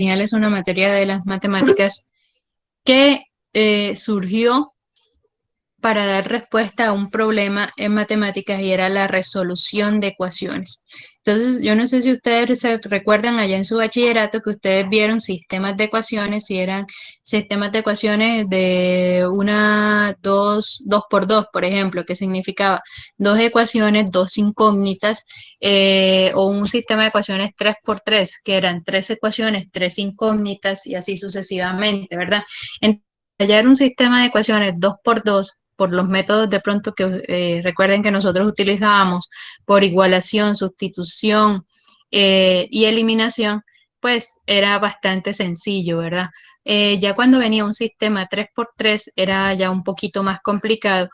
lineal es una materia de las matemáticas que surgió para dar respuesta a un problema en matemáticas y era la resolución de ecuaciones. Entonces, yo no sé si ustedes se recuerdan allá en su bachillerato que ustedes vieron sistemas de ecuaciones y eran sistemas de ecuaciones de una, dos por dos, por ejemplo, que significaba dos ecuaciones, dos incógnitas, o un sistema de ecuaciones tres por tres, que eran tres ecuaciones, tres incógnitas y así sucesivamente, ¿verdad? Entonces, hallar un sistema de ecuaciones dos por dos por los métodos de pronto que recuerden que nosotros utilizábamos por igualación, sustitución y eliminación, pues era bastante sencillo, ¿verdad? Ya cuando venía un sistema tres por tres era ya un poquito más complicado,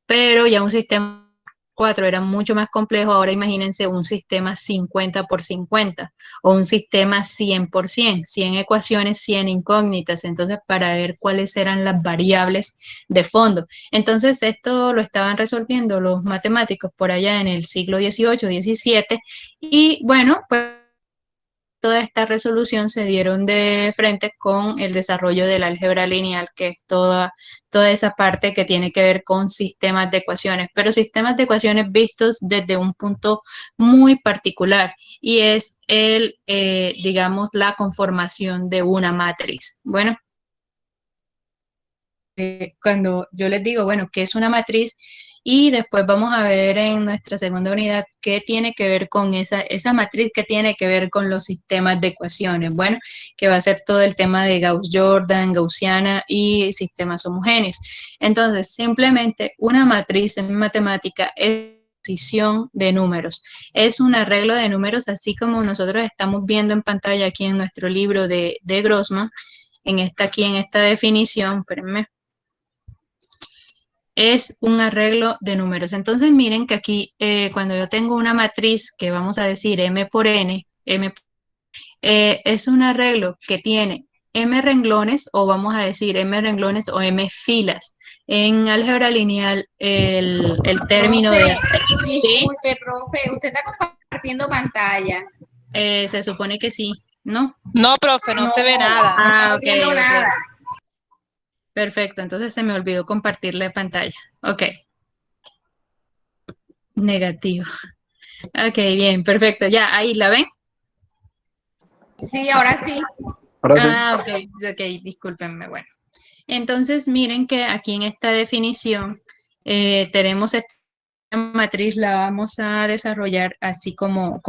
pero ya un sistema 4 era mucho más complejo. Ahora imagínense un sistema 50 por 50 o un sistema 100 por 100, 100 ecuaciones, 100 incógnitas. Entonces, para ver cuáles eran las variables de fondo. Entonces, esto lo estaban resolviendo los matemáticos por allá en el siglo XVIII, XVII. Y bueno, pues toda esta resolución se dieron de frente con el desarrollo del álgebra lineal, que es toda esa parte que tiene que ver con sistemas de ecuaciones, pero sistemas de ecuaciones vistos desde un punto muy particular y es digamos, la conformación de una matriz. Bueno, cuando yo les digo, bueno, ¿qué es una matriz? Y después vamos a ver en nuestra segunda unidad qué tiene que ver con esa matriz, qué tiene que ver con los sistemas de ecuaciones. Bueno, que va a ser todo el tema de Gauss-Jordan, Gaussiana y sistemas homogéneos. Entonces, simplemente una matriz en matemática es posición de números. Es un arreglo de números, así como nosotros estamos viendo en pantalla aquí en nuestro libro de Grossman, aquí en esta definición, espérenme, es un arreglo de números. Entonces miren que aquí cuando yo tengo una matriz que vamos a decir M por N, es un arreglo que tiene M renglones o vamos a decir M renglones o M filas. En álgebra lineal el término de... Profe, ¿Sí? disculpe, profe, usted está compartiendo pantalla. Se supone que sí, ¿no? No, profe, no No, se ve nada. no Ah, estamos ok, viendo ok. nada. Perfecto, entonces se me olvidó compartir la pantalla. Ok, negativo. Ok, bien, perfecto. Ya, ahí la ven. Sí, ahora sí. Ahora sí. Ah, ok, ok, discúlpenme. Bueno, entonces miren que aquí en esta definición tenemos esta matriz, la vamos a desarrollar así como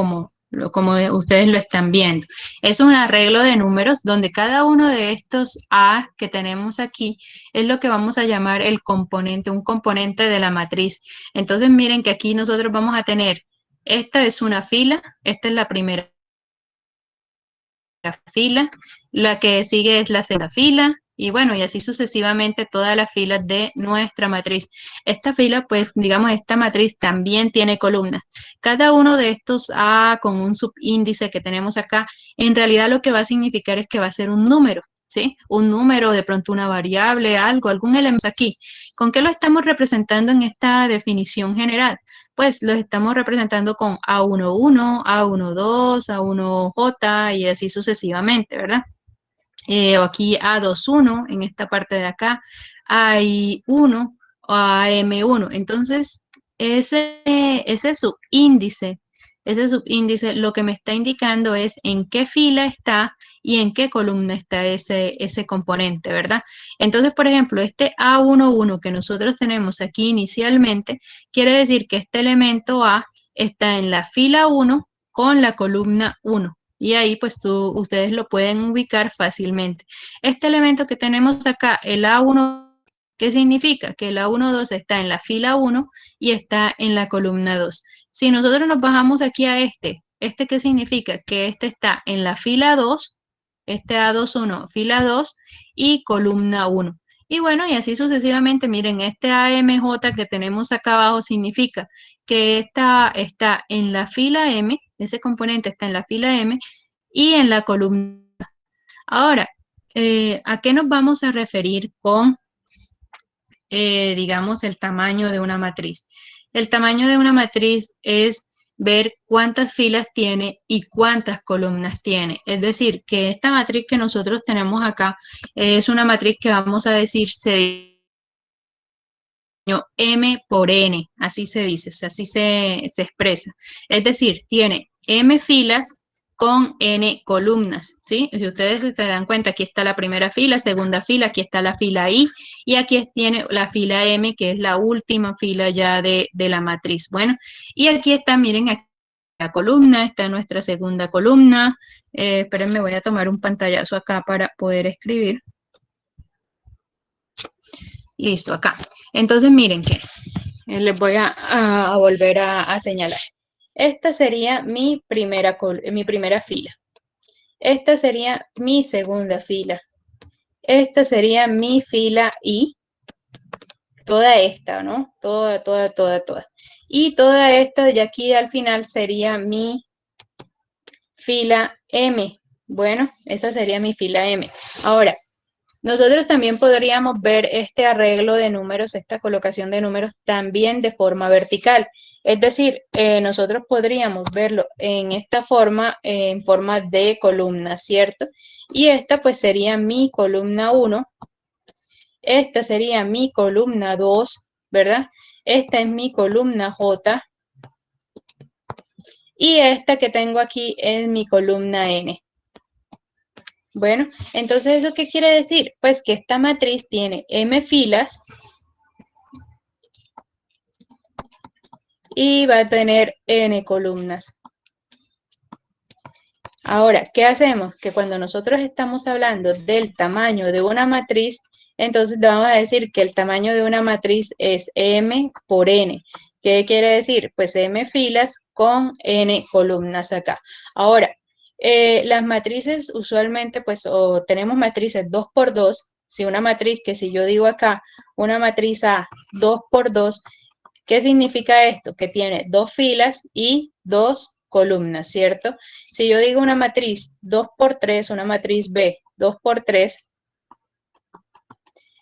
ustedes lo están viendo. Es un arreglo de números donde cada uno de estos A que tenemos aquí es lo que vamos a llamar el componente, un componente de la matriz. Entonces miren que aquí nosotros vamos a tener, esta es una fila, esta es la primera fila, la que sigue es la segunda fila, y bueno, y así sucesivamente todas las filas de nuestra matriz. Esta fila, pues, digamos, esta matriz también tiene columnas. Cada uno de estos A con un subíndice que tenemos acá, en realidad lo que va a significar es que va a ser un número, ¿sí? Un número, de pronto una variable, algo, algún elemento aquí. ¿Con qué lo estamos representando en esta definición general? Pues los estamos representando con A11, A12, A1J y así sucesivamente, ¿verdad? O aquí A21, en esta parte de acá, AI1 o AM1. Entonces, ese subíndice, ese subíndice lo que me está indicando es en qué fila está y en qué columna está ese componente, ¿verdad? Entonces, por ejemplo, este A11 que nosotros tenemos aquí inicialmente, quiere decir que este elemento A está en la fila 1 con la columna 1. Y ahí pues ustedes lo pueden ubicar fácilmente. Este elemento que tenemos acá, el A1, ¿qué significa? Que el A12 está en la fila 1 y está en la columna 2. Si nosotros nos bajamos aquí a ¿este qué significa? Que este está en la fila 2, este A21, fila 2 y columna 1. Y bueno, y así sucesivamente, miren, este AMJ que tenemos acá abajo significa que esta está en la fila M, ese componente está en la fila M y en la columna. Ahora, ¿a qué nos vamos a referir con, digamos, el tamaño de una matriz? El tamaño de una matriz es ver cuántas filas tiene y cuántas columnas tiene. Es decir, que esta matriz que nosotros tenemos acá es una matriz que vamos a decir se M por N, así se dice, así se expresa. Es decir, tiene M filas con N columnas, ¿sí? Si ustedes se dan cuenta, aquí está la primera fila, segunda fila, aquí está la fila I, y aquí tiene la fila M, que es la última fila ya de la matriz. Bueno, y aquí está, miren, aquí la columna, está nuestra segunda columna. Espérenme, voy a tomar un pantallazo acá para poder escribir. Listo, acá. Entonces, miren que les voy a volver a señalar. Esta sería mi primera fila. Esta sería mi segunda fila. Esta sería mi fila I. Toda esta, ¿no? Toda. Y toda esta de aquí al final sería mi fila M. Bueno, esa sería mi fila M. Ahora, nosotros también podríamos ver este arreglo de números, esta colocación de números también de forma vertical. Es decir, nosotros podríamos verlo en esta forma, en forma de columna, ¿cierto? Y esta pues sería mi columna 1, esta sería mi columna 2, ¿verdad? Esta es mi columna J y esta que tengo aquí es mi columna N. Bueno, entonces, ¿eso qué quiere decir? Pues que esta matriz tiene M filas y va a tener N columnas. Ahora, ¿qué hacemos? Que cuando nosotros estamos hablando del tamaño de una matriz, entonces vamos a decir que el tamaño de una matriz es M por N. ¿Qué quiere decir? Pues M filas con N columnas acá. Ahora, las matrices usualmente, pues, o tenemos matrices 2 por 2. Si una matriz, que si yo digo acá, una matriz A 2 por 2, ¿qué significa esto? Que tiene dos filas y dos columnas, ¿cierto? Si yo digo una matriz 2 por 3, una matriz B 2 por 3,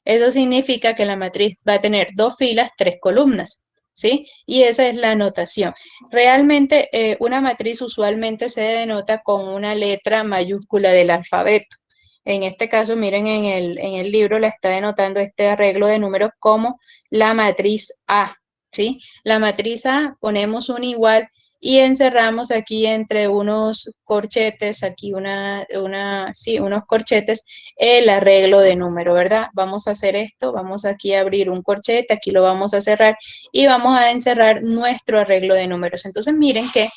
eso significa que la matriz va a tener dos filas, tres columnas, ¿sí? Y esa es la notación. Realmente una matriz usualmente se denota con una letra mayúscula del alfabeto. En este caso, miren, en el libro la está denotando este arreglo de números como la matriz A, ¿sí? La matriz A ponemos un igual y encerramos aquí entre unos corchetes, aquí sí, unos corchetes, el arreglo de número, ¿verdad? Vamos a hacer esto, vamos aquí a abrir un corchete, aquí lo vamos a cerrar y vamos a encerrar nuestro arreglo de números. Entonces, miren que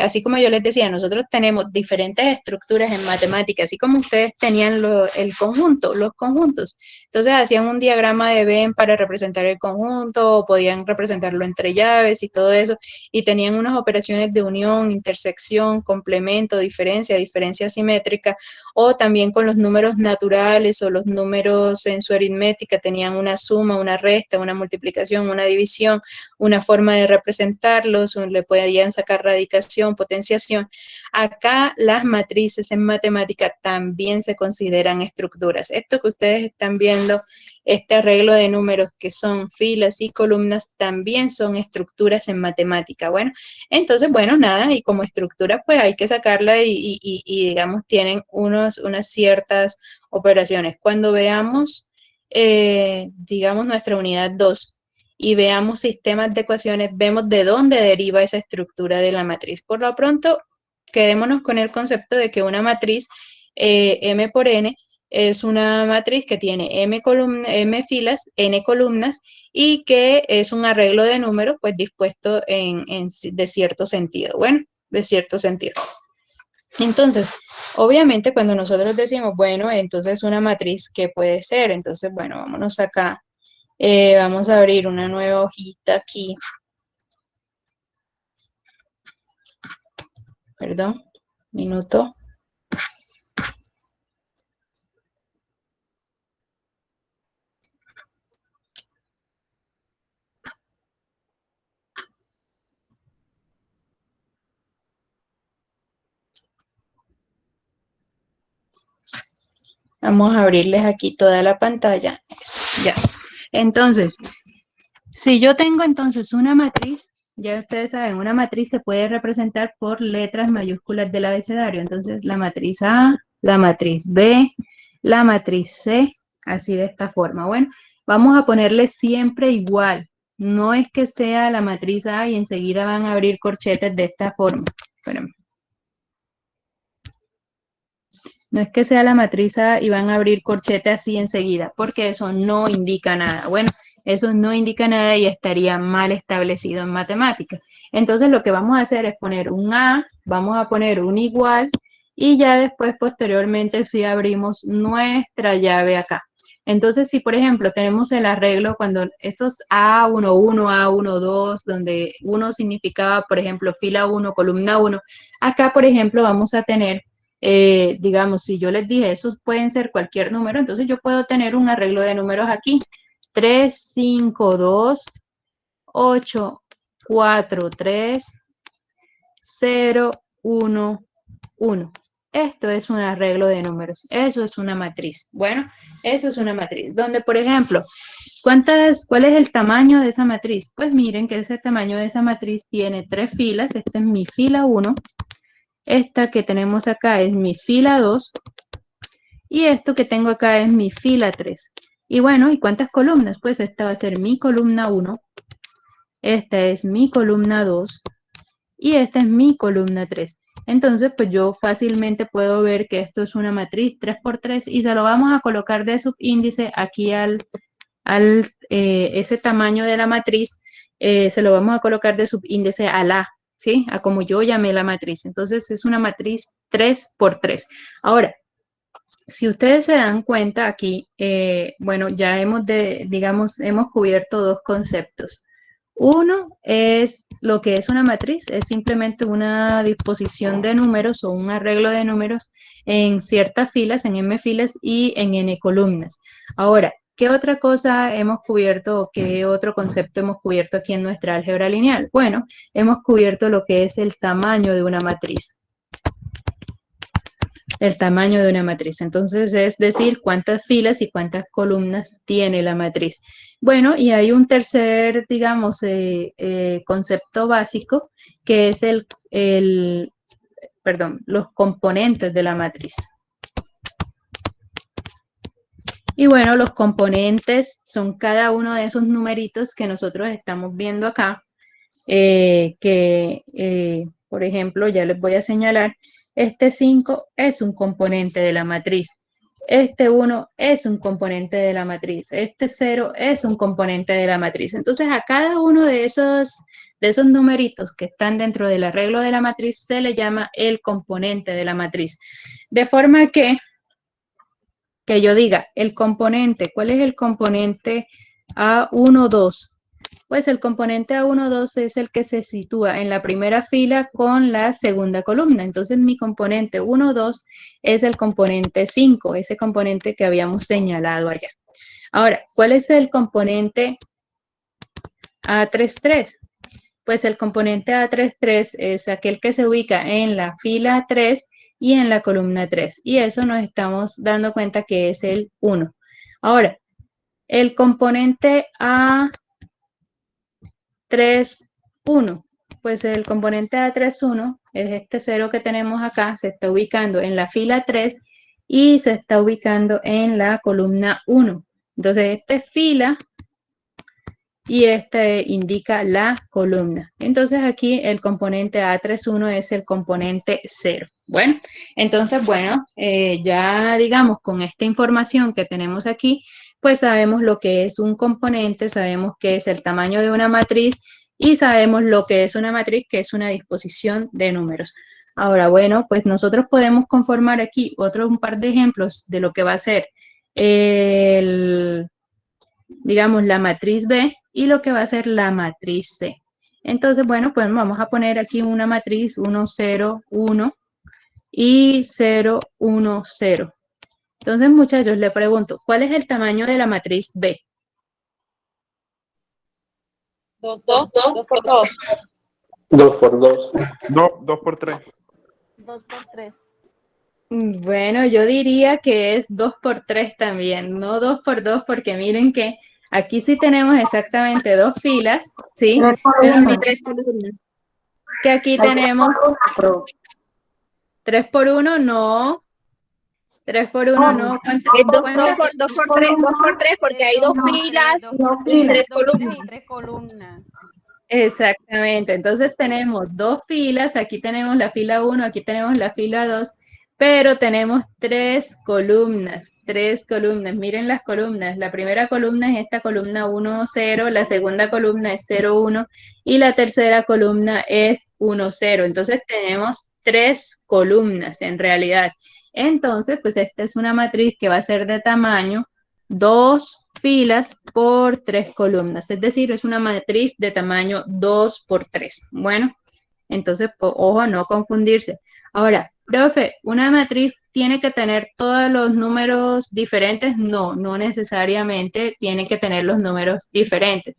así como yo les decía, nosotros tenemos diferentes estructuras en matemáticas, así como ustedes tenían el conjunto, los conjuntos. Entonces hacían un diagrama de Venn para representar el conjunto, o podían representarlo entre llaves y todo eso, y tenían unas operaciones de unión, intersección, complemento, diferencia, diferencia simétrica, o también con los números naturales o los números en su aritmética, tenían una suma, una resta, una multiplicación, una división, una forma de representarlos, le podían sacar radicación, potenciación. Acá las matrices en matemática también se consideran estructuras. Esto que ustedes están viendo, este arreglo de números que son filas y columnas, también son estructuras en matemática. Bueno, entonces, bueno, nada, y como estructura, pues hay que sacarla y digamos, tienen unas ciertas operaciones. Cuando veamos, digamos, nuestra unidad 2, y veamos sistemas de ecuaciones, vemos de dónde deriva esa estructura de la matriz. Por lo pronto, quedémonos con el concepto de que una matriz M por N es una matriz que tiene M filas, N columnas y que es un arreglo de números pues dispuesto de cierto sentido. Bueno, de cierto sentido. Entonces, obviamente cuando nosotros decimos, bueno, entonces una matriz, ¿qué puede ser? Entonces, bueno, vámonos acá. Vamos a abrir una nueva hojita aquí. Perdón, minuto. Vamos a abrirles aquí toda la pantalla. Eso, ya. Entonces, si yo tengo entonces una matriz, ya ustedes saben, una matriz se puede representar por letras mayúsculas del abecedario. Entonces, la matriz A, la matriz B, la matriz C, así de esta forma. Bueno, vamos a ponerle siempre igual. No es que sea la matriz A y enseguida van a abrir corchetes de esta forma. Espérenme. No es que sea la matriz A y van a abrir corchete así enseguida, porque eso no indica nada. Bueno, eso no indica nada y estaría mal establecido en matemáticas. Entonces lo que vamos a hacer es poner un A, vamos a poner un igual y ya después posteriormente si abrimos nuestra llave acá. Entonces si por ejemplo tenemos el arreglo cuando esos A11, A12, donde uno significaba por ejemplo fila 1, columna 1, acá por ejemplo vamos a tener digamos, si yo les dije, esos pueden ser cualquier número, entonces yo puedo tener un arreglo de números aquí. 3, 5, 2, 8, 4, 3, 0, 1, 1. Esto es un arreglo de números. Eso es una matriz. Bueno, eso es una matriz. Donde, por ejemplo, ¿cuál es el tamaño de esa matriz? Pues miren que ese tamaño de esa matriz tiene 3 filas. Esta es mi fila 1. Esta que tenemos acá es mi fila 2 y esto que tengo acá es mi fila 3. Y bueno, ¿y cuántas columnas? Pues esta va a ser mi columna 1, esta es mi columna 2 y esta es mi columna 3. Entonces, pues yo fácilmente puedo ver que esto es una matriz 3 por 3 y se lo vamos a colocar de subíndice aquí ese tamaño de la matriz, se lo vamos a colocar de subíndice al A, ¿sí? A como yo llamé la matriz. Entonces, es una matriz 3 por 3. Ahora, si ustedes se dan cuenta aquí, bueno, ya digamos, hemos cubierto dos conceptos. Uno es lo que es una matriz, es simplemente una disposición de números o un arreglo de números en ciertas filas, en m filas y en n columnas. Ahora, ¿qué otra cosa hemos cubierto o qué otro concepto hemos cubierto aquí en nuestra álgebra lineal? Bueno, hemos cubierto lo que es el tamaño de una matriz. El tamaño de una matriz. Entonces, es decir, cuántas filas y cuántas columnas tiene la matriz. Bueno, y hay un tercer, digamos, concepto básico, que es perdón, los componentes de la matriz. Y bueno, los componentes son cada uno de esos numeritos que nosotros estamos viendo acá, por ejemplo, ya les voy a señalar, este 5 es un componente de la matriz, este 1 es un componente de la matriz, este 0 es un componente de la matriz. Entonces, a cada uno de esos numeritos que están dentro del arreglo de la matriz se le llama el componente de la matriz. De forma que yo diga, el componente, ¿cuál es el componente A12? Pues el componente A12 es el que se sitúa en la primera fila con la segunda columna. Entonces mi componente 1,2 es el componente 5, ese componente que habíamos señalado allá. Ahora, ¿cuál es el componente A33? Pues el componente A33 es aquel que se ubica en la fila 3 y en la columna 3. Y eso nos estamos dando cuenta que es el 1. Ahora, el componente A31, pues el componente A31 es este 0 que tenemos acá, se está ubicando en la fila 3 y se está ubicando en la columna 1. Entonces, esta es fila y este indica la columna. Entonces aquí el componente A31 es el componente 0. Bueno, entonces, bueno, ya digamos con esta información que tenemos aquí, pues sabemos lo que es un componente, sabemos qué es el tamaño de una matriz y sabemos lo que es una matriz, que es una disposición de números. Ahora, bueno, pues nosotros podemos conformar aquí un par de ejemplos de lo que va a ser digamos, la matriz B y lo que va a ser la matriz C. Entonces, bueno, pues vamos a poner aquí una matriz 1, 0, 1 y 0, 1, 0. Entonces, muchachos, les pregunto, ¿cuál es el tamaño de la matriz B? 2, 2, 2 por 2. 2 por 2. 2 por 3. 2 por 3. Bueno, yo diría que es 2 por 3 también, no 2 por 2, porque miren que Aquí sí tenemos exactamente 2 filas, ¿sí? Tres por Pero uno. miren que aquí tenemos 3 por 1, no. 3 por 1, no. Es dos ¿Cuántas? por tres, porque hay dos filas y tres columnas. Y tres columnas. Exactamente, entonces tenemos 2 filas, aquí tenemos la fila 1, aquí tenemos la fila 2, pero tenemos 3 columnas, 3 columnas. Miren las columnas, la primera columna es esta columna 1, 0, la segunda columna es 0, 1 y la tercera columna es 1, 0. Entonces tenemos 3 columnas en realidad. Entonces, pues esta es una matriz que va a ser de tamaño 2 filas por 3 columnas, es decir, es una matriz de tamaño 2 por 3. Bueno, entonces, ojo, no confundirse. Ahora, profe, ¿una matriz tiene que tener todos los números diferentes? No, no necesariamente tiene que tener los números diferentes.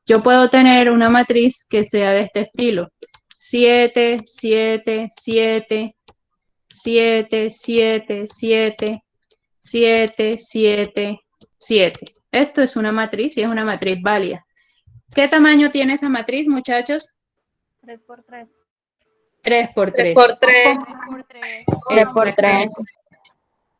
Yo puedo tener una matriz que sea de este estilo. 7, 7, 7, 7, 7, 7, 7, 7, 7. Esto es una matriz y es una matriz válida. ¿Qué tamaño tiene esa matriz, muchachos? 3 por 3. 3 por 3. 3 por 3. 3 por 3. 3 por 3.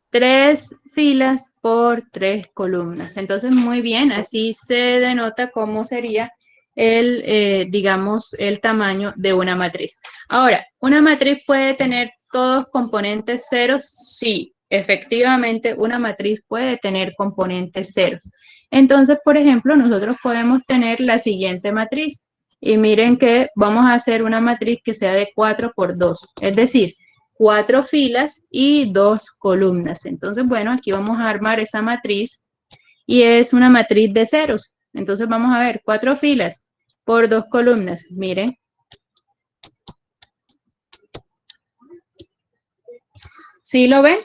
3 filas por 3 columnas. Entonces, muy bien, así se denota cómo sería digamos, el tamaño de una matriz. Ahora, ¿una matriz puede tener todos componentes ceros? Sí, efectivamente, una matriz puede tener componentes ceros. Entonces, por ejemplo, nosotros podemos tener la siguiente matriz. Y miren que vamos a hacer una matriz que sea de 4 por 2. Es decir, 4 filas y 2 columnas. Entonces, bueno, aquí vamos a armar esa matriz y es una matriz de ceros. Entonces, vamos a ver, 4 filas por 2 columnas. Miren. ¿Sí lo ven?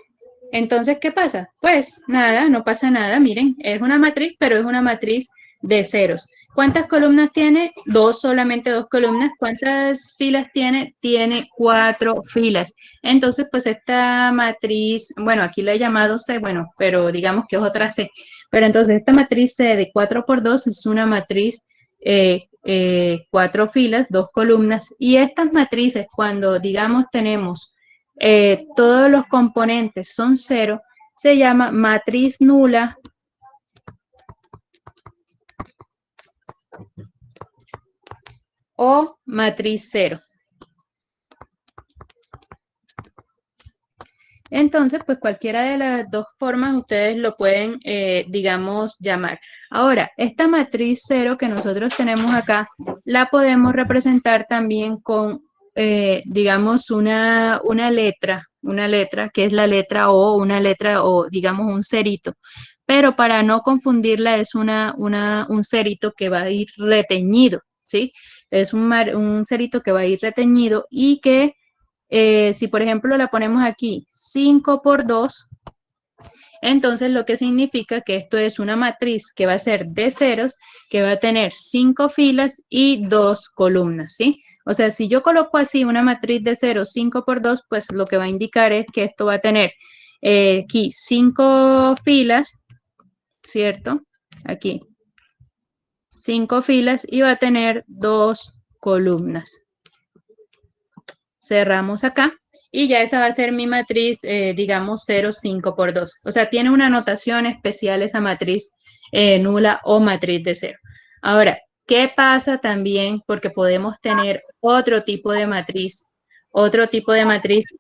Entonces, ¿qué pasa? Pues nada, no pasa nada. Miren, es una matriz, pero es una matriz de ceros. ¿Cuántas columnas tiene? Solamente 2 columnas. ¿Cuántas filas tiene? Tiene 4 filas. Entonces, pues esta matriz, bueno, aquí la he llamado C, bueno, pero digamos que es otra C. Pero entonces esta matriz C de 4 por 2 es una matriz 4 filas, 2 columnas. Y estas matrices, cuando digamos tenemos todos los componentes son 0, se llama matriz nula o matriz 0. Entonces, pues cualquiera de las dos formas ustedes lo pueden, digamos, llamar. Ahora, esta matriz 0 que nosotros tenemos acá, la podemos representar también con, digamos, una letra que es la letra O, una letra o, digamos, un cerito. Pero para no confundirla, es un cerito que va a ir reteñido, ¿sí? Es un cerito que va a ir reteñido y que si por ejemplo la ponemos aquí 5 por 2, entonces lo que significa que esto es una matriz que va a ser de ceros, que va a tener 5 filas y 2 columnas, ¿sí? O sea, si yo coloco así una matriz de ceros 5 por 2, pues lo que va a indicar es que esto va a tener aquí 5 filas, ¿cierto? Aquí 5 filas y va a tener 2 columnas. Cerramos acá y ya esa va a ser mi matriz, digamos 0, 5 por 2. O sea, tiene una notación especial esa matriz nula o matriz de 0. Ahora, ¿qué pasa también? Porque podemos tener otro tipo de matriz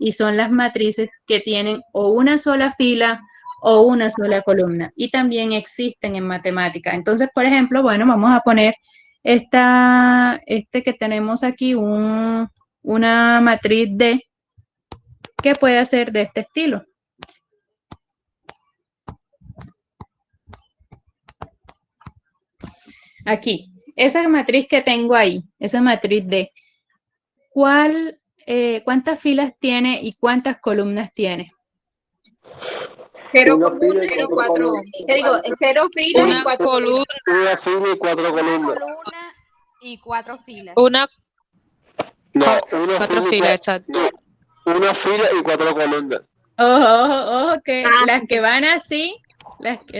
y son las matrices que tienen o una sola fila o una sola columna y también existen en matemática. Entonces, por ejemplo, bueno, vamos a poner este que tenemos aquí, una matriz D que puede ser de este estilo. Aquí, esa matriz que tengo ahí, esa matriz D, ¿cuántas filas tiene y cuántas columnas tiene? 0 Una columnas fila y y 4. cuatro Te digo, 0 filas y 4 columnas. Una fila y 4 columnas. Columna y 4 filas. Una No, cuatro filas, exacto. Una fila y 4 columnas. Ojo, ojo, que las que van así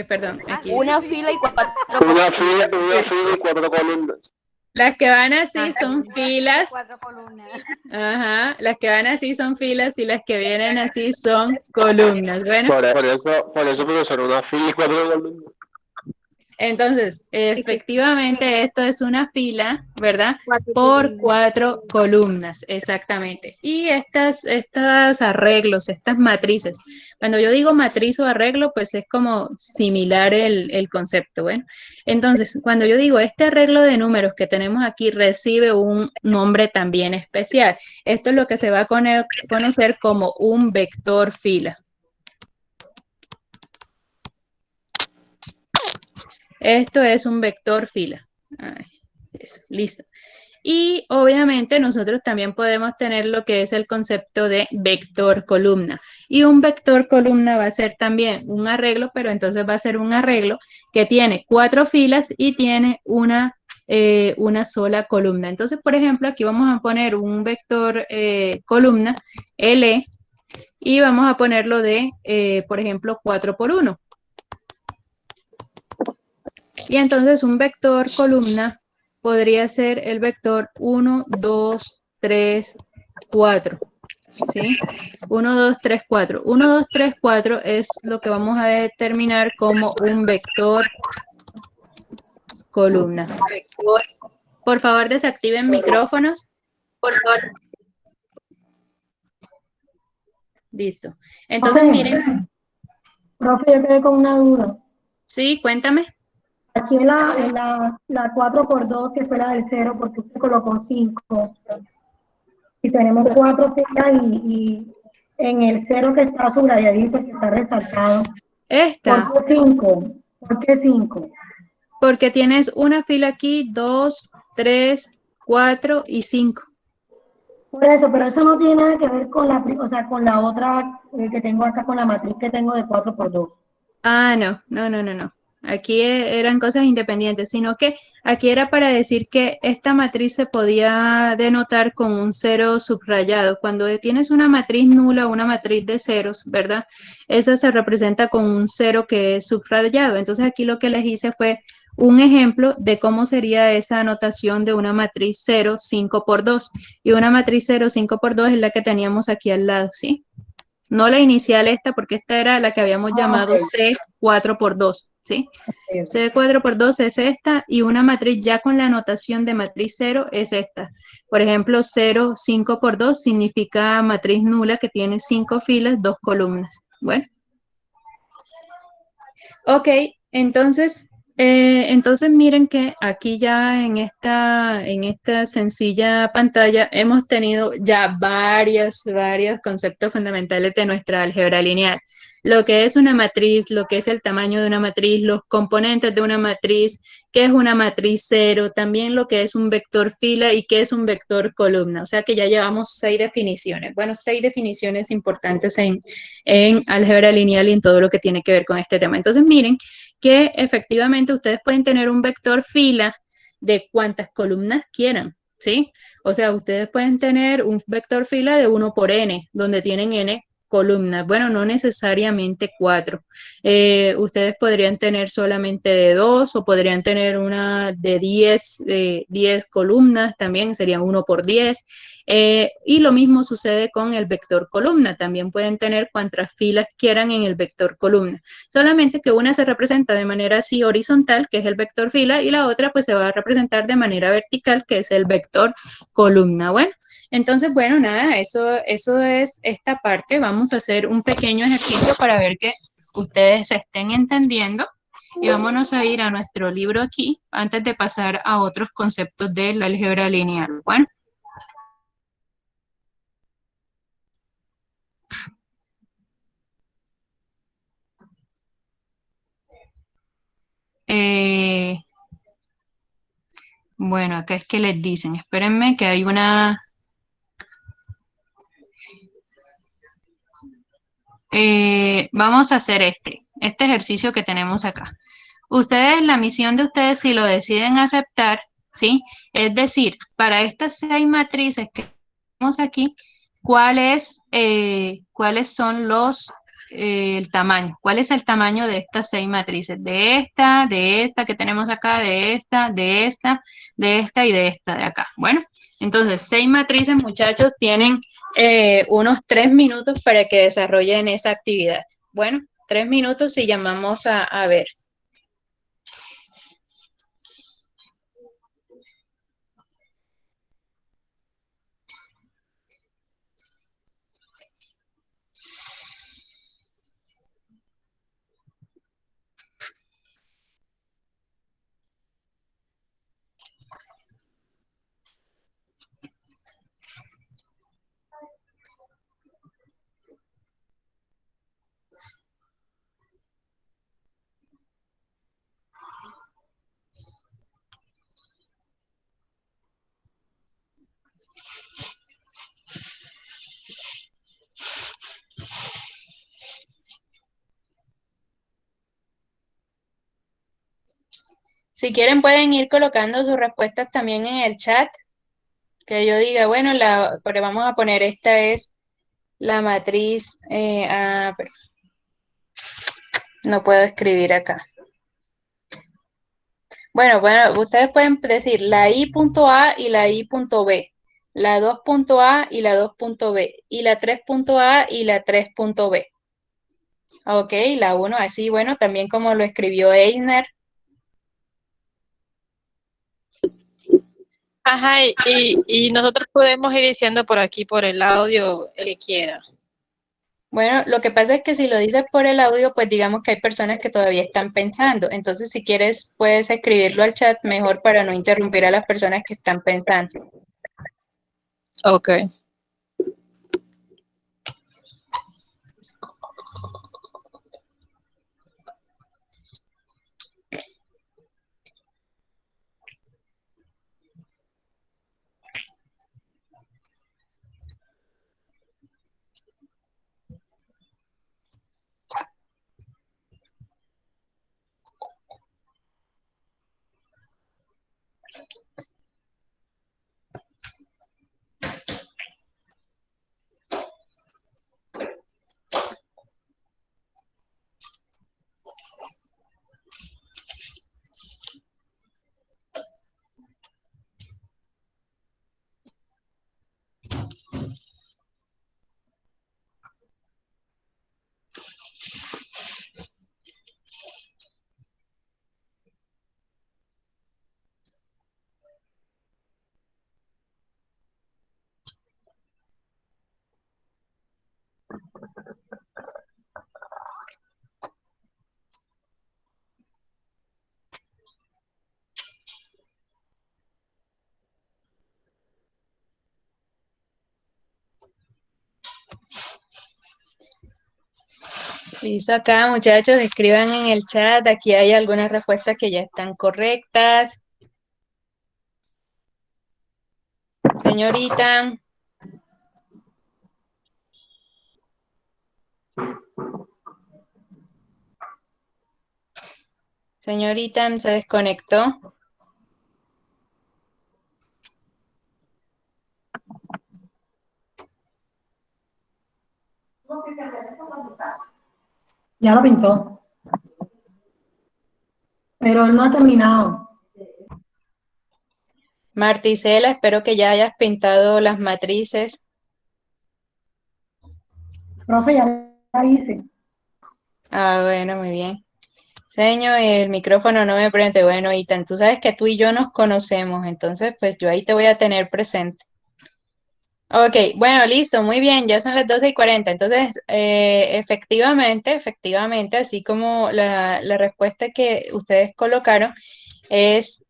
Perdón, aquí dice. Una fila y cuatro Una fila y 4 columnas. Las que van así son Una fila y filas. 4 columnas. Ajá, las que van así son filas y las que vienen así son columnas. Bueno, Por eso, profesor, una fila y 4 columnas. entonces, efectivamente esto es una fila, ¿verdad? Cuatro Por columnas. 4 columnas, exactamente. Y estas arreglos, estas matrices, cuando yo digo matriz o arreglo, pues es como similar el concepto, ¿bueno? Entonces, cuando yo digo este arreglo de números que tenemos aquí recibe un nombre también especial. Esto es lo que se va a conocer como un vector fila. Esto es un vector fila. Ay, eso, listo. Y obviamente nosotros también podemos tener lo que es el concepto de vector columna. Y un vector columna va a ser también un arreglo, pero entonces va a ser un arreglo que tiene 4 filas y tiene una sola columna. Entonces, por ejemplo, aquí vamos a poner un vector columna L y vamos a ponerlo de, por ejemplo, 4 por 1. Y entonces un vector columna podría ser el vector 1, 2, 3, 4. ¿Sí? 1, 2, 3, 4. 1, 2, 3, 4 es lo que vamos a determinar como un vector columna. Por favor, desactiven micrófonos. Por favor. Listo. Entonces, miren. Profe, yo quedé con una duda. Sí, cuéntame. Aquí en la 4 por 2 que fue la del 0, porque usted colocó 5. Y tenemos 4 filas y en el 0 que está subrayadito, que está resaltado. Esta. ¿Por qué 5? ¿Por qué 5? Porque tienes una fila aquí, 2, 3, 4 y 5. Por eso, pero eso no tiene nada que ver con con la otra que tengo acá, con la matriz que tengo de 4 por 2. Ah, no. Aquí eran cosas independientes, sino que aquí era para decir que esta matriz se podía denotar con un 0 subrayado. Cuando tienes una matriz nula o una matriz de ceros, ¿verdad? Esa se representa con un 0 que es subrayado. Entonces aquí lo que les hice fue un ejemplo de cómo sería esa anotación de una matriz 0, 5 por 2. Y una matriz 0, 5 por 2 es la que teníamos aquí al lado, ¿sí? No la inicial esta, porque esta era la que habíamos llamado C4 por 2, ¿sí? C4 por 2 es esta y una matriz ya con la anotación de matriz 0 es esta. Por ejemplo, 0, 5 por 2 significa matriz nula que tiene 5 filas, 2 columnas. Bueno. Ok, entonces miren que aquí ya en esta sencilla pantalla hemos tenido ya varios conceptos fundamentales de nuestra álgebra lineal. Lo que es una matriz, lo que es el tamaño de una matriz, los componentes de una matriz, qué es una matriz cero, también lo que es un vector fila y qué es un vector columna. O sea que ya llevamos 6 definiciones. Bueno, 6 definiciones importantes en álgebra lineal y en todo lo que tiene que ver con este tema. Entonces, miren que efectivamente ustedes pueden tener un vector fila de cuantas columnas quieran, ¿sí? O sea, ustedes pueden tener un vector fila de 1 por n, donde tienen n columnas. Bueno, no necesariamente 4. Ustedes podrían tener solamente de 2 o podrían tener una de 10 columnas, también sería 1 por 10. Y lo mismo sucede con el vector columna. También pueden tener cuantas filas quieran en el vector columna. Solamente que una se representa de manera así horizontal, que es el vector fila, y la otra pues se va a representar de manera vertical, que es el vector columna. Bueno, entonces, bueno, nada, eso es esta parte. Vamos a hacer un pequeño ejercicio para ver que ustedes se estén entendiendo. Y vámonos a ir a nuestro libro aquí, antes de pasar a otros conceptos de la álgebra lineal. Bueno. Bueno, acá es que les dicen, espérenme que hay una... vamos a hacer este ejercicio que tenemos acá. Ustedes, la misión de ustedes, si lo deciden aceptar, ¿sí? Es decir, para estas 6 matrices que tenemos aquí, ¿cuáles son los el tamaño. ¿Cuál es el tamaño de estas 6 matrices? De esta que tenemos acá, de esta, de esta, de esta y de esta de acá. Bueno, entonces 6 matrices, muchachos, tienen unos 3 minutos para que desarrollen esa actividad. Bueno, 3 minutos y llamamos a ver. Si quieren pueden ir colocando sus respuestas también en el chat, que yo diga, bueno, pero vamos a poner, esta es la matriz, pero no puedo escribir acá. Bueno, ustedes pueden decir la I.A y la I.B, la 2.A y la 2.B, y la 3.A y la 3.B. Ok, la 1 así, bueno, también como lo escribió Eisner. Ajá, y nosotros podemos ir diciendo por aquí, por el audio, el que quiera. Bueno, lo que pasa es que si lo dices por el audio, pues digamos que hay personas que todavía están pensando. Entonces, si quieres, puedes escribirlo al chat mejor para no interrumpir a las personas que están pensando. Ok. Listo, acá muchachos, escriban en el chat. Aquí hay algunas respuestas que ya están correctas. Señorita. Señorita, se desconectó. Ya lo pintó. Pero él no ha terminado. Marticela, espero que ya hayas pintado las matrices. Profe, ya la hice. Ah, bueno, muy bien. Señor, el micrófono no me prende. Bueno, Itan, tú sabes que tú y yo nos conocemos, entonces pues yo ahí te voy a tener presente. Ok, bueno, listo, muy bien, ya son las 12:40. Entonces, efectivamente, así como la respuesta que ustedes colocaron es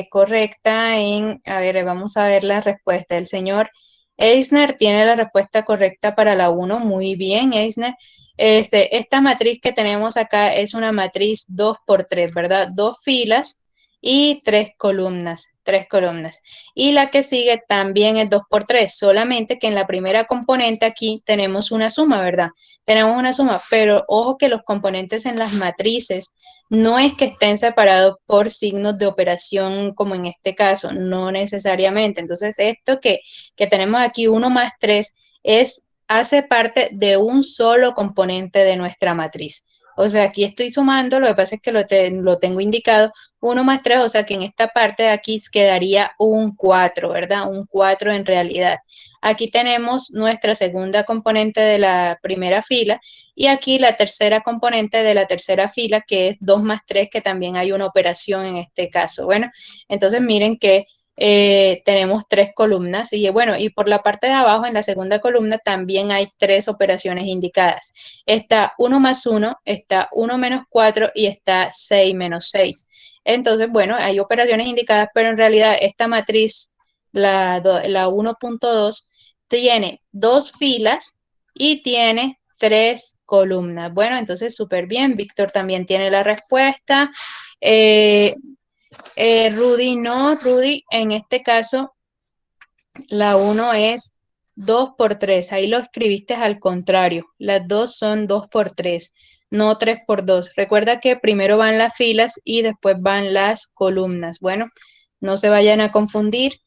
correcta a ver, vamos a ver la respuesta. El señor Eisner tiene la respuesta correcta para la 1. Muy bien, Eisner. Esta matriz que tenemos acá es una matriz 2 por 3, ¿verdad? 2 filas y 3 columnas, 3 columnas. Y la que sigue también es 2 por 3, solamente que en la primera componente aquí tenemos una suma, ¿verdad? Tenemos una suma, pero ojo que los componentes en las matrices no es que estén separados por signos de operación como en este caso, no necesariamente. Entonces, esto que tenemos aquí, 1 más 3, es hace parte de un solo componente de nuestra matriz. O sea, aquí estoy sumando, lo que pasa es que lo tengo indicado 1 más 3, o sea que en esta parte de aquí quedaría un 4, ¿verdad? Un 4 en realidad. Aquí tenemos nuestra segunda componente de la primera fila y aquí la tercera componente de la tercera fila, que es 2 más 3, que también hay una operación en este caso. Bueno, entonces miren que tenemos 3 columnas y bueno, y por la parte de abajo en la segunda columna también hay 3 operaciones indicadas. Está 1 más 1, está 1 menos 4 y está 6 menos 6. Entonces, bueno, hay operaciones indicadas, pero en realidad esta matriz, la 1.2, tiene 2 filas y tiene 3 columnas. Bueno, entonces súper bien. Víctor también tiene la respuesta. Rudy no, Rudy, en este caso la 1 es 2 por 3. Ahí lo escribiste al contrario. Las 2 son 2 por 3, no 3 por 2. Recuerda que primero van las filas y después van las columnas. Bueno, no se vayan a confundir.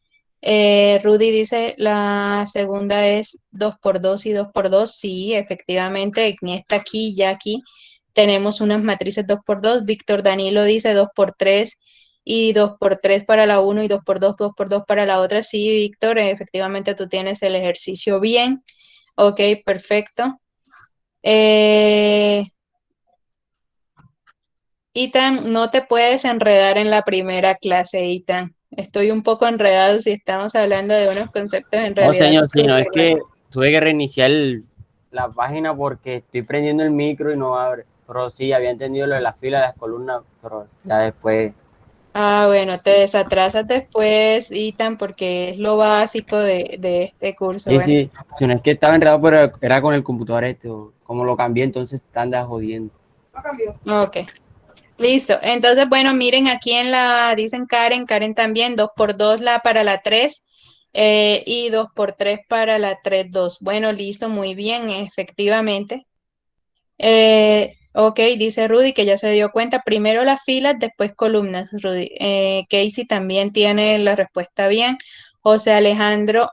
Rudy dice la segunda es 2 por 2 y 2 por 2. Sí, efectivamente, en esta aquí, ya aquí, tenemos unas matrices 2 por 2. Víctor Danilo dice 2 por 3 y 2 por 3 para la 1 y 2 por 2, 2 por 2 para la otra. Sí, Víctor, efectivamente tú tienes el ejercicio bien. Ok, perfecto. Ethan, no te puedes enredar en la primera clase, Ethan. Estoy un poco enredado si estamos hablando de unos conceptos en No, realidad señor, sí, no, es súper que básicos. tuve que reiniciar la página porque estoy prendiendo el micro y no abre. Pero sí, había entendido lo de las filas, las columnas, pero ya después. Ah, bueno, te desatrasas después, Ethan, porque es lo básico de este curso. Sí, Bueno, sí, si no es que estaba enredado, pero era con el computador este, o como lo cambié, entonces te andas jodiendo. ok. Listo. Entonces, bueno, miren aquí dicen Karen también, 2 por 2 para la 3 y 2 por 3 para la 3 2. Bueno, listo, muy bien, efectivamente. Ok, dice Rudy que ya se dio cuenta. Primero las filas, después columnas, Rudy. Casey también tiene la respuesta bien. José Alejandro,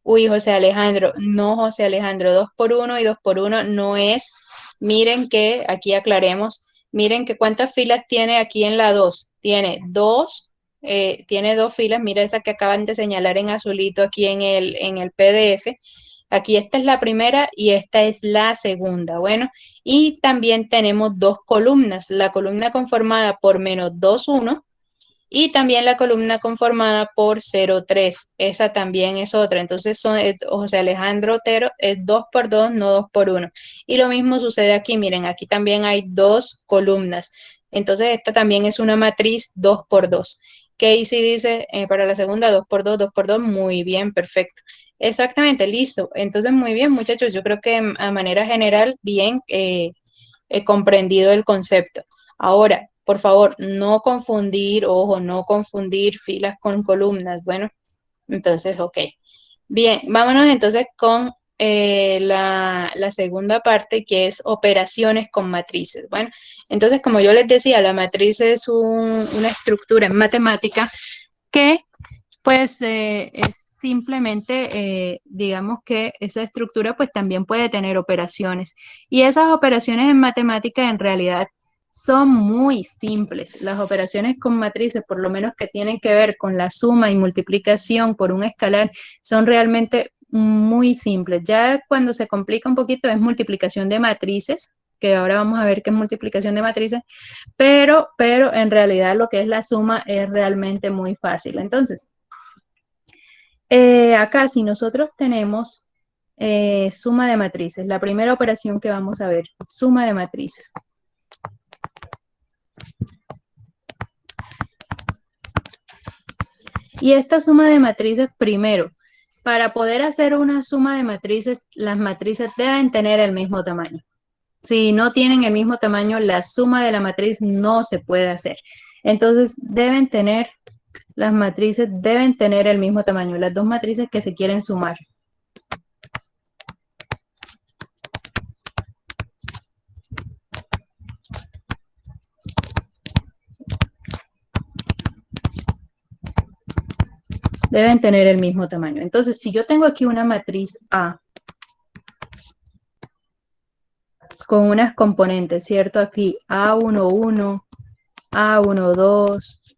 José Alejandro, no, José Alejandro, 2 por 1 y 2 por 1 no es. Miren que, aquí aclaremos, miren que cuántas filas tiene aquí en la 2. Tiene dos filas, mira esa que acaban de señalar en azulito aquí en el PDF. Aquí esta es la primera y esta es la segunda. Bueno, y también tenemos 2 columnas. La columna conformada por -2, 1 y también la columna conformada por 0,3. Esa también es otra. Entonces, José Alejandro Otero es 2 por 2, no 2 por 1. Y lo mismo sucede aquí. Miren, aquí también hay 2 columnas. Entonces, esta también es una matriz 2 por 2. Casey dice para la segunda 2 por 2, 2 por 2. Muy bien, perfecto. Exactamente, listo. Entonces, muy bien, muchachos. Yo creo que a manera general, bien he comprendido el concepto. Ahora, por favor, no confundir, ojo, no confundir filas con columnas. Bueno, entonces, ok. Bien, vámonos entonces con la segunda parte, que es operaciones con matrices. Bueno, entonces, como yo les decía, la matriz es una estructura en matemática que, pues, es simplemente, digamos que esa estructura, pues, también puede tener operaciones. Y esas operaciones en matemática, en realidad, son muy simples. Las operaciones con matrices, por lo menos que tienen que ver con la suma y multiplicación por un escalar, son realmente muy simples. Ya cuando se complica un poquito es multiplicación de matrices, que ahora vamos a ver qué es multiplicación de matrices, pero en realidad lo que es la suma es realmente muy fácil. Entonces, acá si nosotros tenemos suma de matrices, la primera operación que vamos a ver, suma de matrices. Y esta suma de matrices, primero, para poder hacer una suma de matrices, las matrices deben tener el mismo tamaño. Si no tienen el mismo tamaño, la suma de la matriz no se puede hacer. Entonces, las matrices deben tener el mismo tamaño, las dos matrices que se quieren sumar. Deben tener el mismo tamaño. Entonces, si yo tengo aquí una matriz A con unas componentes, ¿cierto? Aquí A11, A12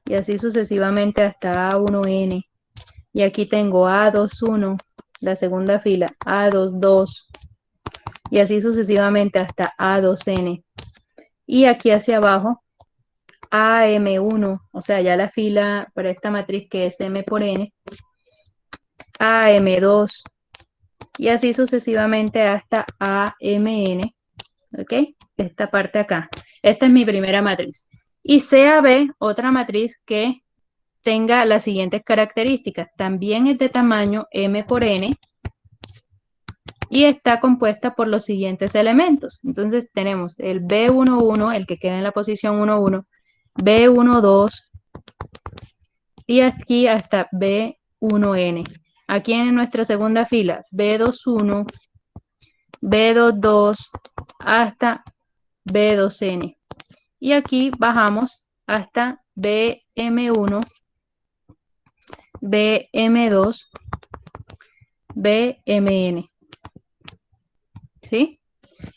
y así sucesivamente hasta A1N. Y aquí tengo A21, la segunda fila, A22 y así sucesivamente hasta A2N. Y aquí hacia abajo, AM1, o sea, ya la fila para esta matriz que es M por N, AM2 y así sucesivamente hasta AMN, ¿ok? Esta parte acá. Esta es mi primera matriz. Y CAB, otra matriz que tenga las siguientes características. También es de tamaño M por N y está compuesta por los siguientes elementos. Entonces tenemos el B11, el que queda en la posición 11, B12 y aquí hasta B1N. Aquí en nuestra segunda fila, B21, B22 hasta B2N. Y aquí bajamos hasta BM1, BM2, BMN. ¿Sí?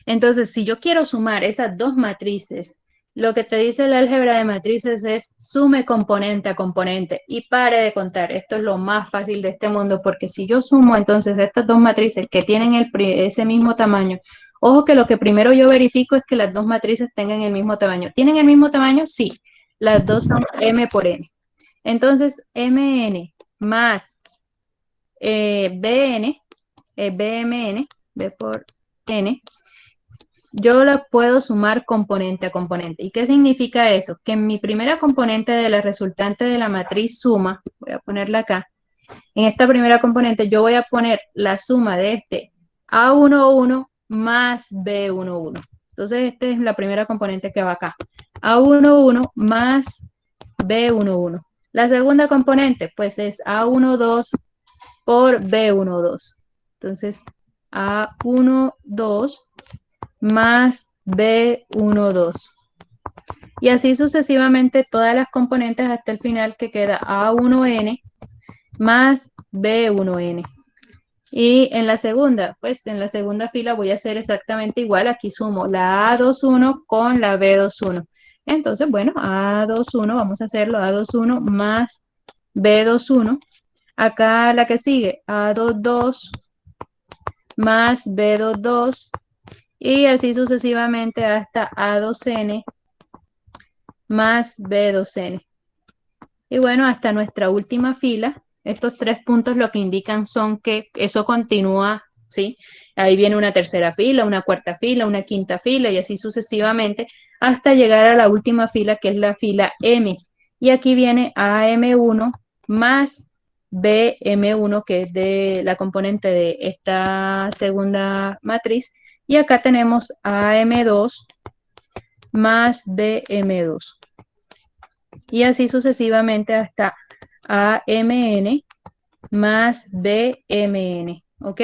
Entonces, si yo quiero sumar esas dos matrices, lo que te dice el álgebra de matrices es sume componente a componente y pare de contar. Esto es lo más fácil de este mundo porque si yo sumo entonces estas dos matrices que tienen ese mismo tamaño, ojo que lo que primero yo verifico es que las dos matrices tengan el mismo tamaño. ¿Tienen el mismo tamaño? Sí. Las dos son M por N. Entonces, MN más BN, BMN, B por N, yo la puedo sumar componente a componente. ¿Y qué significa eso? Que en mi primera componente de la resultante de la matriz suma, voy a ponerla acá, en esta primera componente yo voy a poner la suma de este A11 más B11. Entonces, esta es la primera componente que va acá. A11 más B11. La segunda componente, pues es A12 por B12. Entonces, A12 más B12. Y así sucesivamente todas las componentes hasta el final que queda A1N más B1N. Y en la segunda, pues en la segunda fila voy a hacer exactamente igual. Aquí sumo la A21 con la B21. Entonces, bueno, A21, vamos a hacerlo A21 más B21. Acá la que sigue, A22 más B22 y así sucesivamente hasta A2N más B2N. Y bueno, hasta nuestra última fila, estos tres puntos lo que indican son que eso continúa, ¿sí? Ahí viene una tercera fila, una cuarta fila, una quinta fila y así sucesivamente hasta llegar a la última fila que es la fila M. Y aquí viene AM1 más BM1 que es de la componente de esta segunda matriz. Y acá tenemos AM2 más BM2. Y así sucesivamente hasta AMN más BMN, ¿ok?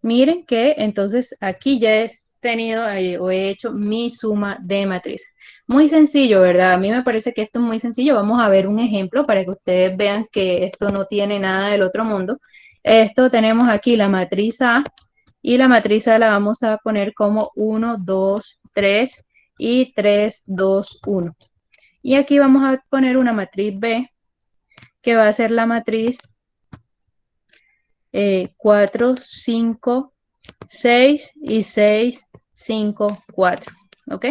Miren que entonces aquí ya he tenido o he hecho mi suma de matrices. Muy sencillo, ¿verdad? A mí me parece que esto es muy sencillo. Vamos a ver un ejemplo para que ustedes vean que esto no tiene nada del otro mundo. Esto tenemos aquí la matriz A y la matriz A la vamos a poner como 1, 2, 3 y 3, 2, 1. Y aquí vamos a poner una matriz B, que va a ser la matriz 4, 5, 6 y 6, 5, 4. ¿Ok?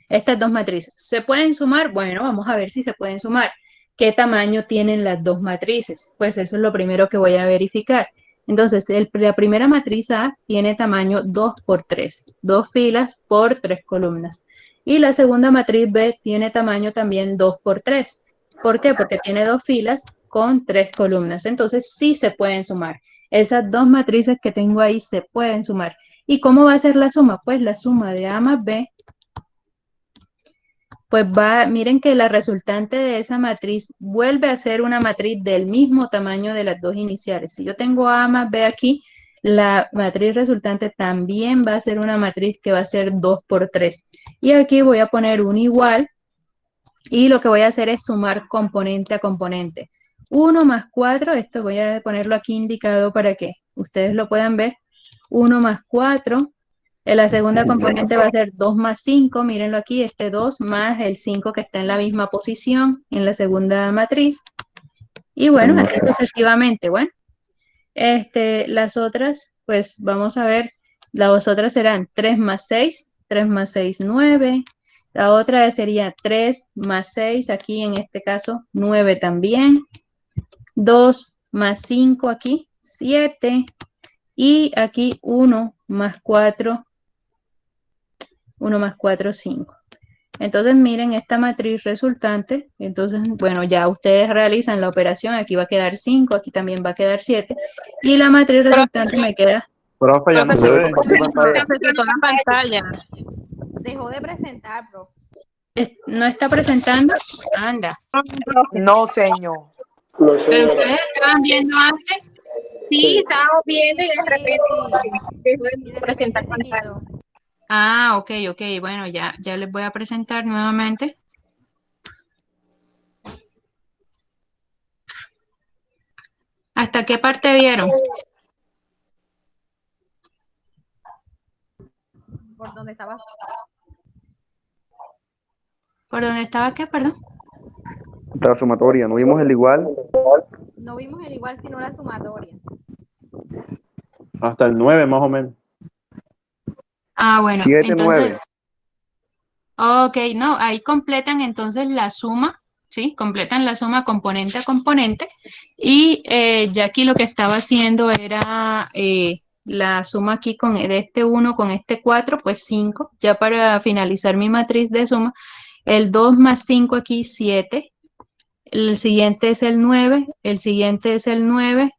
Estas dos matrices. ¿Se pueden sumar? Bueno, vamos a ver si se pueden sumar. ¿Qué tamaño tienen las dos matrices? Pues eso es lo primero que voy a verificar. Entonces, la primera matriz A tiene tamaño 2 por 3, 2 filas por 3 columnas. Y la segunda matriz B tiene tamaño también 2 por 3. ¿Por qué? Porque tiene 2 filas con 3 columnas. Entonces, sí se pueden sumar. Esas dos matrices que tengo ahí se pueden sumar. ¿Y cómo va a ser la suma? Pues la suma de A más B, pues miren que la resultante de esa matriz vuelve a ser una matriz del mismo tamaño de las dos iniciales. Si yo tengo A más B aquí, la matriz resultante también va a ser una matriz que va a ser 2 por 3. Y aquí voy a poner un igual y lo que voy a hacer es sumar componente a componente. 1 más 4, esto voy a ponerlo aquí indicado para que ustedes lo puedan ver. 1 más 4 La segunda componente va a ser 2 más 5, mírenlo aquí, este 2 más el 5 que está en la misma posición en la segunda matriz. Y bueno, así sucesivamente, bueno. Las otras, pues vamos a ver, las otras serán 3 más 6, 3 más 6, 9. La otra sería 3 más 6, aquí en este caso 9 también. 2 más 5 aquí, 7. Y aquí 1 más 4, 1 más 4, 5. Entonces miren esta matriz resultante. Entonces, bueno, ya ustedes realizan la operación. Aquí va a quedar 5, aquí también va a quedar 7. Y la matriz resultante me queda... Profe, ya no se ve. Se trató la pantalla. Dejó de presentar, bro. ¿No está presentando? Anda. No, señor. No sé, ¿Pero ustedes estaban viendo antes? Sí, estábamos viendo y de Sí, repente sí. dejó Y de de presentar repente se pantalla. quitó. Ah, ok. Bueno, ya les voy a presentar nuevamente. ¿Hasta qué parte vieron? Por donde estaba. ¿Por dónde estaba qué, perdón? La sumatoria, ¿no vimos el igual? No vimos el igual, sino la sumatoria. Hasta el 9 más o menos. Ah, bueno, 7, entonces, 9. ok, no, ahí completan entonces la suma, ¿sí? Completan la suma componente a componente y ya aquí lo que estaba haciendo era la suma aquí de este 1 con este 4, pues 5. Ya para finalizar mi matriz de suma, el 2 más 5 aquí, 7. El siguiente es el 9, el siguiente es el 9,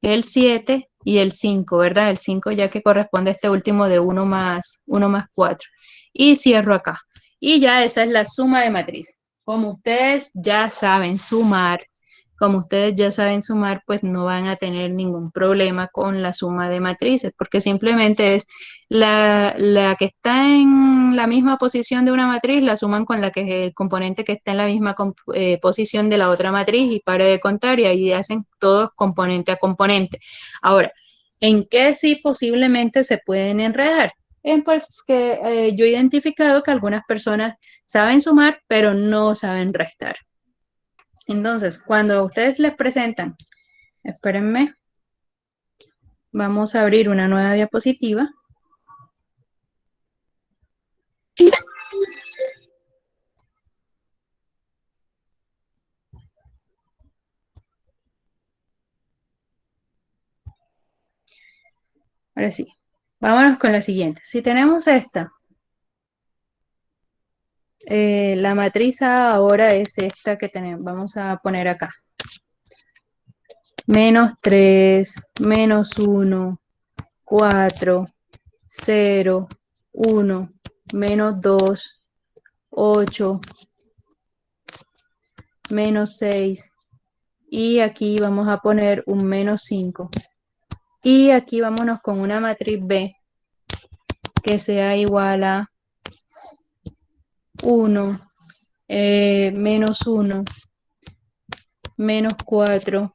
el 7 y el 5, ¿verdad? El 5 ya que corresponde a este último de 1 más 4. Y cierro acá. Y ya esa es la suma de matriz. Como ustedes ya saben sumar, pues no van a tener ningún problema con la suma de matrices, porque simplemente es la que está en la misma posición de una matriz, la suman con la que es el componente que está en la misma posición de la otra matriz y pare de contar y ahí hacen todos componente a componente. Ahora, ¿en qué sí posiblemente se pueden enredar? Pues que yo he identificado que algunas personas saben sumar, pero no saben restar. Entonces, cuando ustedes les presentan, espérenme, vamos a abrir una nueva diapositiva. Ahora sí, vámonos con la siguiente. Si tenemos esta, la matriz A ahora es esta que tenemos. Vamos a poner acá. Menos 3, menos 1, 4, 0, 1, menos 2, 8, menos 6. Y aquí vamos a poner un menos 5. Y aquí vámonos con una matriz B que sea igual a 1, menos 1, menos 4,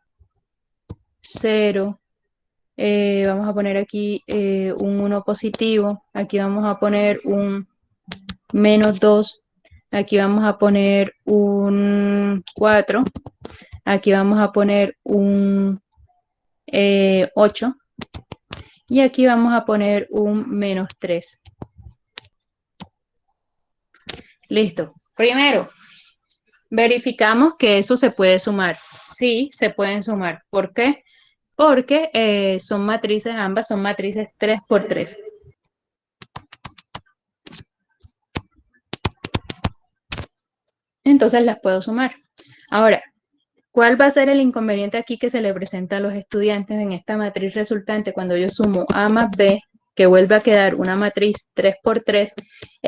0. Vamos a poner aquí un 1 positivo. Aquí vamos a poner un menos 2. Aquí vamos a poner un 4. Aquí vamos a poner un 8. Y aquí vamos a poner un menos 3. Listo. Primero, verificamos que eso se puede sumar. Sí, se pueden sumar. ¿Por qué? Porque son matrices, ambas son matrices 3 por 3. Entonces las puedo sumar. Ahora, ¿cuál va a ser el inconveniente aquí que se le presenta a los estudiantes en esta matriz resultante cuando yo sumo A más B, que vuelve a quedar una matriz 3 por 3?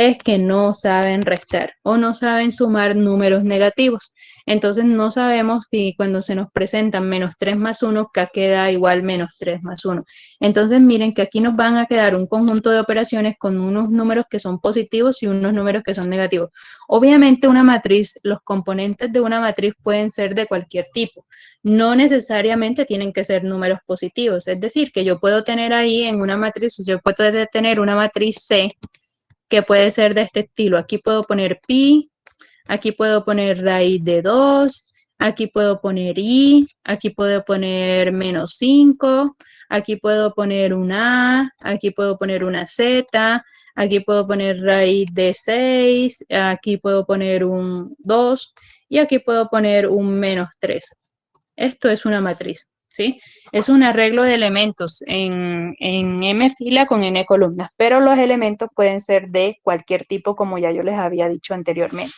es que no saben restar o no saben sumar números negativos. Entonces no sabemos si cuando se nos presentan menos 3 más 1, acá queda igual menos 3 más 1. Entonces miren que aquí nos van a quedar un conjunto de operaciones con unos números que son positivos y unos números que son negativos. Obviamente una matriz, los componentes de una matriz pueden ser de cualquier tipo. No necesariamente tienen que ser números positivos. Es decir, que yo puedo tener ahí en una matriz, yo puedo tener una matriz C que puede ser de este estilo. Aquí puedo poner pi, aquí puedo poner raíz de 2, aquí puedo poner i, aquí puedo poner menos 5, aquí puedo poner una a, aquí puedo poner una z, aquí puedo poner raíz de 6, aquí puedo poner un 2 y aquí puedo poner un menos 3. Esto es una matriz, ¿sí? Es un arreglo de elementos en m fila con n columnas, pero los elementos pueden ser de cualquier tipo, como ya yo les había dicho anteriormente.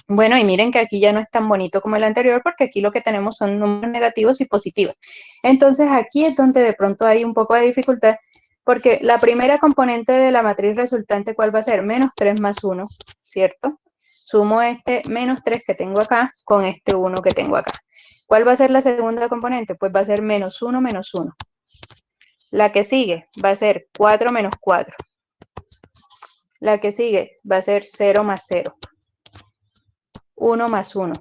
Bueno, y miren que aquí ya no es tan bonito como el anterior, porque aquí lo que tenemos son números negativos y positivos. Entonces aquí es donde de pronto hay un poco de dificultad, porque la primera componente de la matriz resultante, ¿cuál va a ser? Menos 3 más 1, ¿cierto? Sumo este menos 3 que tengo acá con este 1 que tengo acá. ¿Cuál va a ser la segunda componente? Pues va a ser menos 1 menos 1. La que sigue va a ser 4 menos 4. La que sigue va a ser 0 más 0. 1 más 1.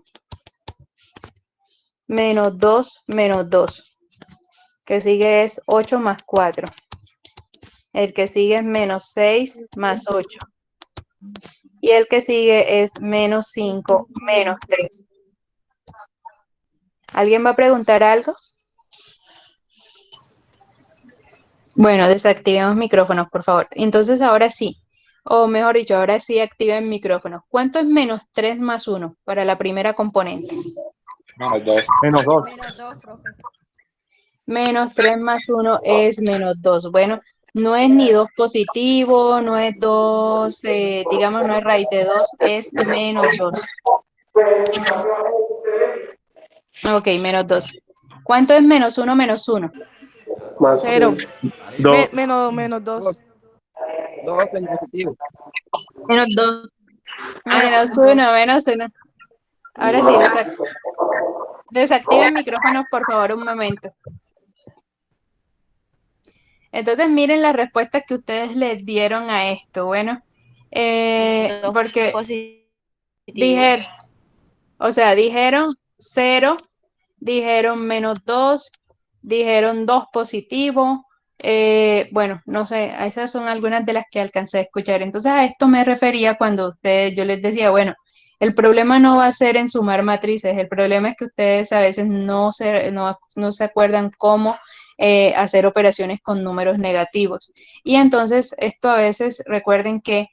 Menos 2 menos 2. Que sigue es 8 más 4. El que sigue es menos 6 más 8. Y el que sigue es menos 5 menos 3. ¿Alguien va a preguntar algo? Bueno, desactivemos micrófonos, por favor. Entonces, ahora sí, o mejor dicho, ahora sí activen micrófonos. ¿Cuánto es menos 3 más 1 para la primera componente? Menos 2. Menos 2. Menos 2, profe. Menos 3 más 1 es menos 2. Bueno, no es ni 2 positivo, no es 2, digamos, no es raíz de 2, es menos 2. Ok, menos 2. ¿Cuánto es menos 1 menos 1? Más 0. 2. Menos 2. 2 en positivo. Menos 2. Menos 1, menos 1. Ahora sí, desactiven micrófonos, por favor, un momento. Entonces, miren las respuestas que ustedes les dieron a esto. Bueno, porque dijeron, dijeron 0, dijeron menos 2, dijeron 2 positivo. Bueno, no sé, esas son algunas de las que alcancé a escuchar. Entonces, a esto me refería cuando yo les decía, bueno, el problema no va a ser en sumar matrices, el problema es que ustedes a veces no se acuerdan cómo hacer operaciones con números negativos. Y entonces, esto a veces, recuerden que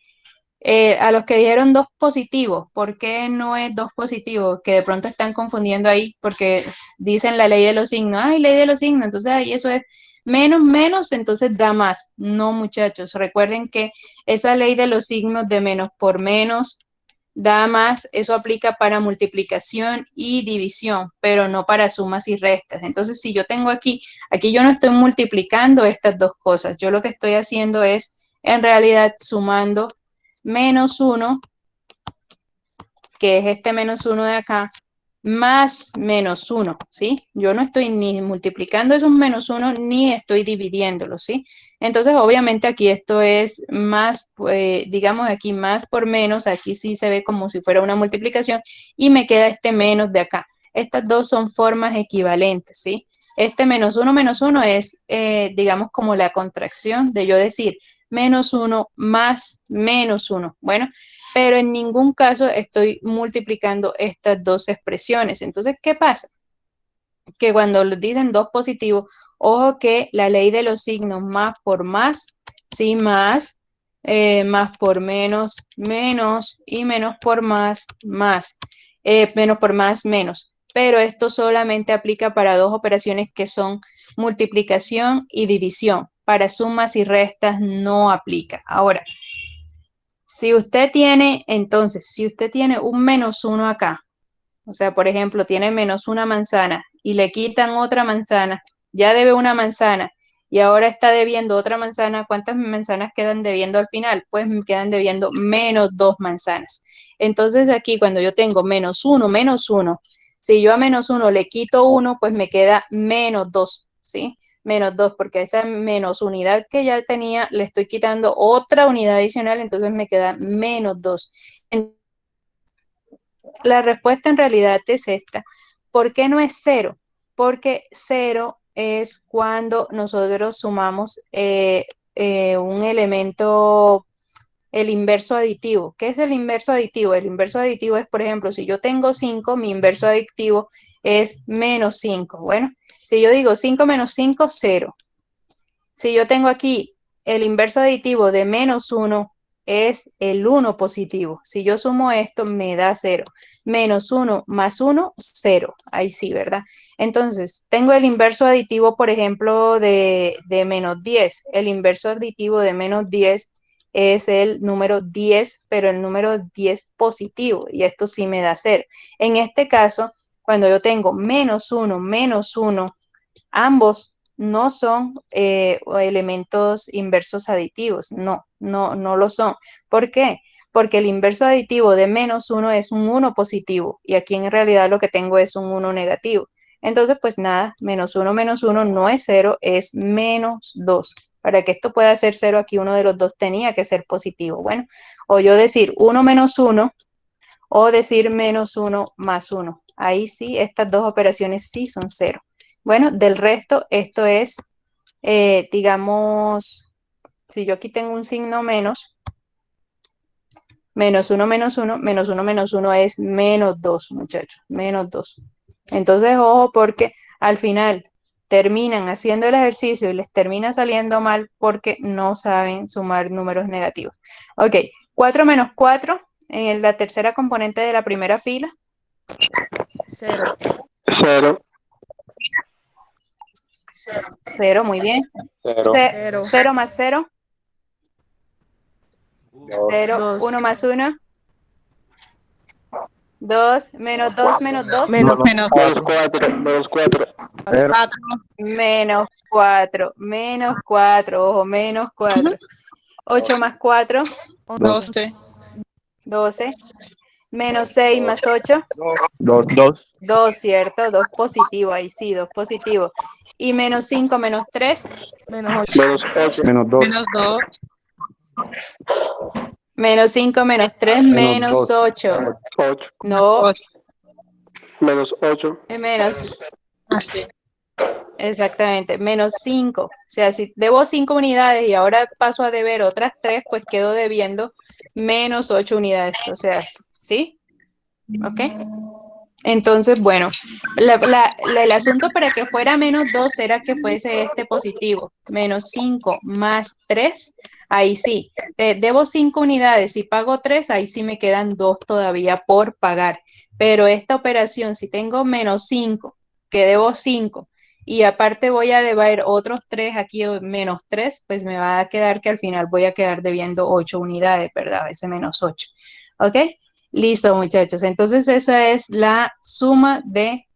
a los que dijeron 2 positivos, ¿por qué no es 2 positivos? Que de pronto están confundiendo ahí porque dicen la ley de los signos. Ay, ley de los signos, entonces ahí eso es menos, menos, entonces da más. No, muchachos, recuerden que esa ley de los signos de menos por menos da más, eso aplica para multiplicación y división, pero no para sumas y restas. Entonces, si yo tengo aquí yo no estoy multiplicando estas dos cosas, yo lo que estoy haciendo es, en realidad, sumando menos 1, que es este menos 1 de acá, más menos 1, ¿sí? Yo no estoy ni multiplicando esos menos 1, ni estoy dividiéndolo, ¿sí? Entonces, obviamente, aquí esto es más, digamos aquí más por menos, aquí sí se ve como si fuera una multiplicación, y me queda este menos de acá. Estas dos son formas equivalentes, ¿sí? Este menos 1 es, digamos, como la contracción de yo decir menos 1 más menos 1. Bueno, pero en ningún caso estoy multiplicando estas dos expresiones. Entonces, ¿qué pasa? Que cuando dicen 2 positivos, ojo que la ley de los signos más por más, sí, más por menos, menos, y menos por más, más, menos por más, menos. Pero esto solamente aplica para dos operaciones que son multiplicación y división. Para sumas y restas no aplica. Ahora, si usted tiene, entonces, si usted tiene un menos 1 acá, o sea, por ejemplo, tiene menos una manzana y le quitan otra manzana, ya debe una manzana y ahora está debiendo otra manzana, ¿cuántas manzanas quedan debiendo al final? Pues me quedan debiendo menos 2 manzanas. Entonces aquí cuando yo tengo menos 1, si yo a menos 1 le quito 1, pues me queda menos 2, ¿sí? Menos 2, porque a esa menos unidad que ya tenía le estoy quitando otra unidad adicional, entonces me queda menos 2. La respuesta en realidad es esta. ¿Por qué no es 0? Porque 0 es cuando nosotros sumamos un elemento, el inverso aditivo. ¿Qué es el inverso aditivo? El inverso aditivo es, por ejemplo, si yo tengo 5, mi inverso aditivo es menos 5. Bueno, si yo digo 5 menos 5, 0. Si yo tengo aquí el inverso aditivo de menos 1, es el 1 positivo. Si yo sumo esto, me da 0. Menos 1 más 1, 0. Ahí sí, ¿verdad? Entonces, tengo el inverso aditivo, por ejemplo, de menos 10. El inverso aditivo de menos 10 es el número 10, pero el número 10 positivo. Y esto sí me da 0. En este caso, cuando yo tengo menos 1, ambos no son elementos inversos aditivos, no lo son. ¿Por qué? Porque el inverso aditivo de menos 1 es un 1 positivo y aquí en realidad lo que tengo es un 1 negativo. Entonces, pues nada, menos 1 no es 0, es menos 2. Para que esto pueda ser 0, aquí uno de los dos tenía que ser positivo. Bueno, o yo decir 1 menos 1 o decir menos 1 más 1. Ahí sí, estas dos operaciones sí son 0. Bueno, del resto, esto es, digamos, si yo aquí tengo un signo menos, menos 1 menos 1 es menos 2, muchachos, menos 2. Entonces, ojo, porque al final terminan haciendo el ejercicio y les termina saliendo mal porque no saben sumar números negativos. Ok, 4 menos 4 en la tercera componente de la primera fila. 0. 0. 0, muy bien. 0. 0 más 0. 0, Dos. 1 más 1. 2, menos 2, menos 2. Menos Menos 4. Menos 4. 4. Menos 4, menos 4, ojo, menos 4. 8 más 4, 12. 12. Menos 6 más 8, 2. 2, ¿cierto? 2 positivo, ahí sí, 2 positivo. Y menos 5 menos 3, Menos 8. Menos 8. Menos 2. Menos 2. menos 5 menos 3, menos 8. 8. No, 8. Menos 8. menos, Así. exactamente, menos 5. O sea, si debo 5 unidades y ahora paso a deber otras 3, pues quedo debiendo menos 8 unidades. O sea, ¿sí? ¿Ok? Entonces, bueno, el asunto para que fuera menos 2 era que fuese este positivo. Menos 5 más 3, ahí sí. Debo 5 unidades y pago 3, ahí sí me quedan 2 todavía por pagar. Pero esta operación, si tengo menos 5, que debo 5, y aparte voy a deber otros 3 aquí, menos 3, pues me va a quedar que al final voy a quedar debiendo 8 unidades, ¿verdad? Ese menos 8. ¿Ok? Listo, muchachos. Entonces, esa es la suma de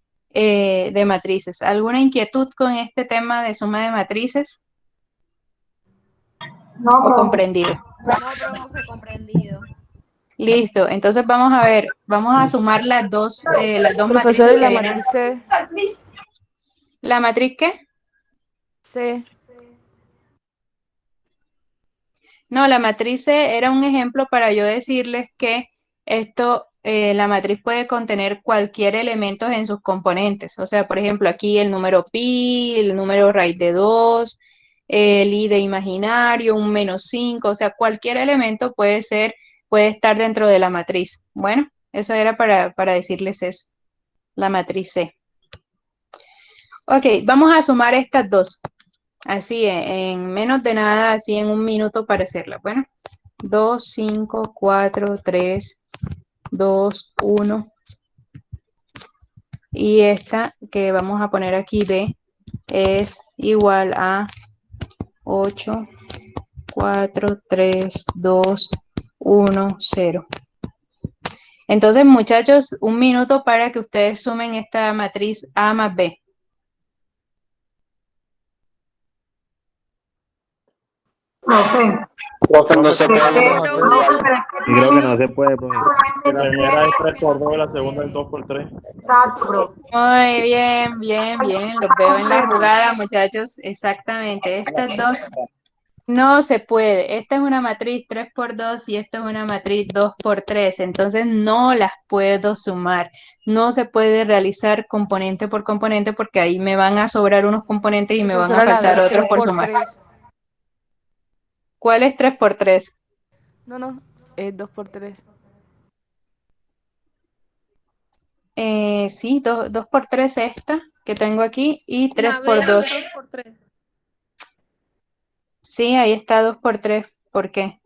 matrices. ¿Alguna inquietud con este tema de suma de matrices? No, ¿O profe. comprendido? No, profe, comprendido. Listo. Entonces, vamos a ver. Vamos a sumar las dos Profesor, matrices ¿y que la vienen. matriz C? ¿La matriz qué? C. No, la matriz C era un ejemplo para yo decirles que esto, la matriz puede contener cualquier elemento en sus componentes. O sea, por ejemplo, aquí el número pi, el número raíz de 2, el i de imaginario, un menos 5, o sea, cualquier elemento puede estar dentro de la matriz. Bueno, eso era para decirles eso, la matriz C. Ok, vamos a sumar estas dos. Así, en menos de nada, así en un minuto para hacerla. Bueno, 2, 5, 4, 3, 2, 1. Y esta que vamos a poner aquí, B, es igual a 8, 4, 3, 2, 1, 0. Entonces, muchachos, un minuto para que ustedes sumen esta matriz A más B. profe. Profe, no se puede. Y creo que no se puede, profe. La primera es 3 por 2 y la segunda es 2 por 3. Exacto, profe. Muy bien, bien, bien. Los veo en la jugada, muchachos. Exactamente. Estas dos no se puede. Esta es una matriz 3 por 2 y esta es una matriz 2 por 3. Entonces no las puedo sumar. No se puede realizar componente por componente porque ahí me van a sobrar unos componentes y me van a Profesora, la faltar de otros 3 por por sumar. 3. ¿Cuál es 3 por 3? No, es 2 por 3. Sí, 2 por 3 esta que tengo aquí y 3 por 2. 2 por 3. Sí, ahí está 2 por 3. ¿Por qué?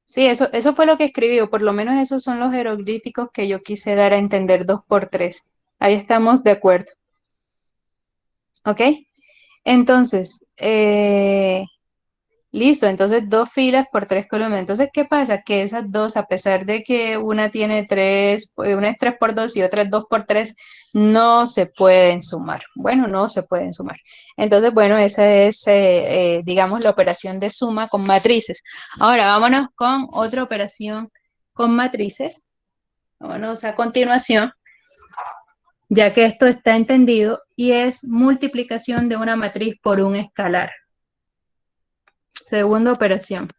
Sí, eso fue lo que escribí, o por lo menos esos son los jeroglíficos que yo quise dar a entender 2 por 3. Ahí estamos de acuerdo. ¿Ok? Entonces, listo, entonces 2 filas por 3 columnas. Entonces, ¿qué pasa? Que esas dos, a pesar de que una tiene 3, una es 3 por 2 y otra es 2 por 3, no se pueden sumar. Bueno, no se pueden sumar. Entonces, bueno, esa es, digamos, la operación de suma con matrices. Ahora, vámonos con otra operación con matrices. Vámonos a continuación, ya que esto está entendido, y es multiplicación de una matriz por un escalar. Segunda operación.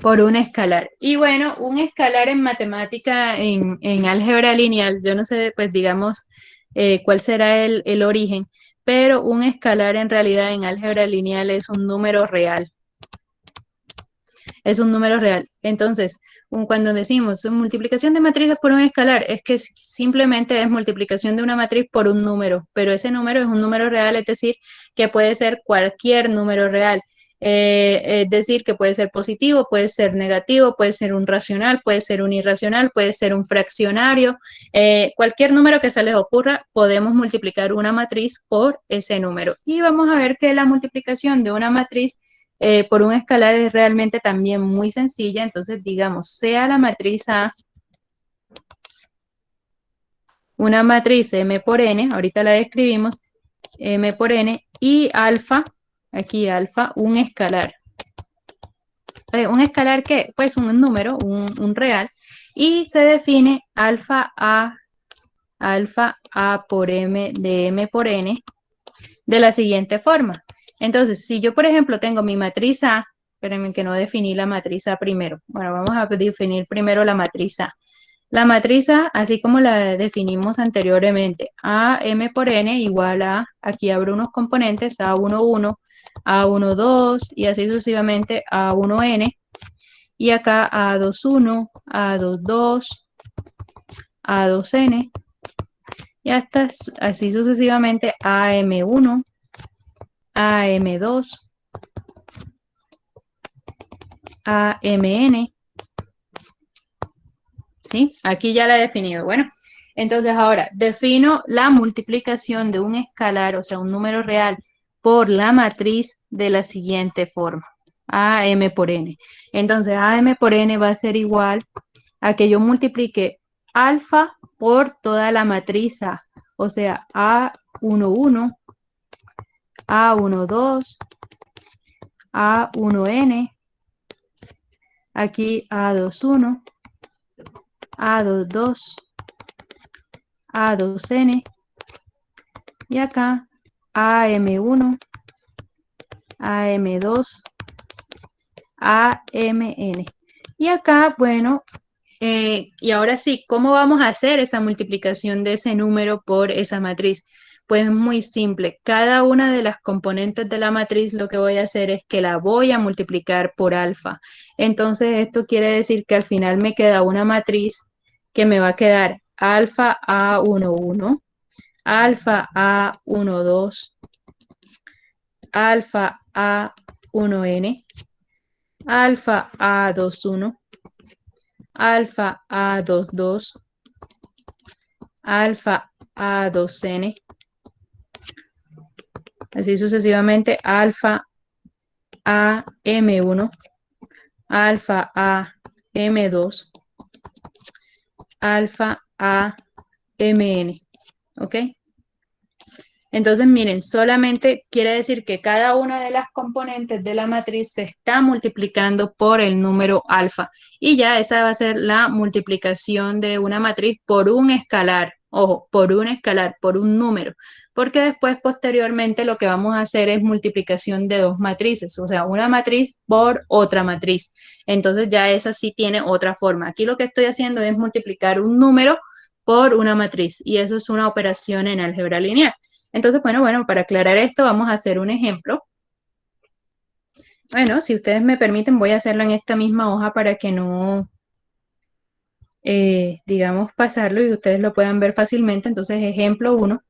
Por un escalar. Y bueno, un escalar en matemática, en álgebra lineal, yo no sé, pues digamos, cuál será el origen, pero un escalar en realidad en álgebra lineal es un número real. Es un número real. Entonces, cuando decimos multiplicación de matrices por un escalar, es que simplemente es multiplicación de una matriz por un número, pero ese número es un número real, es decir, que puede ser cualquier número real. Es decir, que puede ser positivo, puede ser negativo, puede ser un racional, puede ser un irracional, puede ser un fraccionario. Cualquier número que se les ocurra, podemos multiplicar una matriz por ese número. Y vamos a ver que la multiplicación de una matriz por un escalar es realmente también muy sencilla. Entonces, digamos, sea la matriz A una matriz M por N, ahorita la describimos, M por N, y alfa, aquí alfa, un escalar. ¿Un escalar qué? Pues un número, un real, y se define alfa A por M de M por N de la siguiente forma. Entonces, si yo, por ejemplo, tengo mi matriz A, espérenme que no definí la matriz A primero. Bueno, vamos a definir primero la matriz A. La matriz A, así como la definimos anteriormente, A M por N igual a, aquí abro unos componentes, A11, A12 y así sucesivamente A1N. Y acá A21, A22, A2N. Y hasta así sucesivamente AM1, AM2, AMN. ¿Sí? Aquí ya la he definido. Bueno, entonces ahora defino la multiplicación de un escalar, o sea, un número real, por la matriz de la siguiente forma. AM por N. Entonces, AM por N va a ser igual a que yo multiplique alfa por toda la matriz A. O sea, A11, A12, A1N, aquí A21, A22, A2N, y acá AM1, AM2, AMN. Y acá, bueno, y ahora sí, ¿cómo vamos a hacer esa multiplicación de ese número por esa matriz? Pues muy simple, cada una de las componentes de la matriz lo que voy a hacer es que la voy a multiplicar por alfa. Entonces esto quiere decir que al final me queda una matriz que me va a quedar alfa A11, alfa A12, alfa A1N, alfa A21, alfa A22, alfa A2N, así sucesivamente, alfa AM1, alfa AM2, alfa AMN, ¿ok? Entonces, miren, solamente quiere decir que cada una de las componentes de la matriz se está multiplicando por el número alfa. Y ya esa va a ser la multiplicación de una matriz por un escalar. Ojo, por un escalar, por un número. Porque después, posteriormente, lo que vamos a hacer es multiplicación de dos matrices. O sea, una matriz por otra matriz. Entonces, ya esa sí tiene otra forma. Aquí lo que estoy haciendo es multiplicar un número por una matriz. Y eso es una operación en álgebra lineal. Entonces, bueno, para aclarar esto vamos a hacer un ejemplo. Bueno, si ustedes me permiten, voy a hacerlo en esta misma hoja para que no, digamos, pasarlo y ustedes lo puedan ver fácilmente. Entonces, ejemplo 1.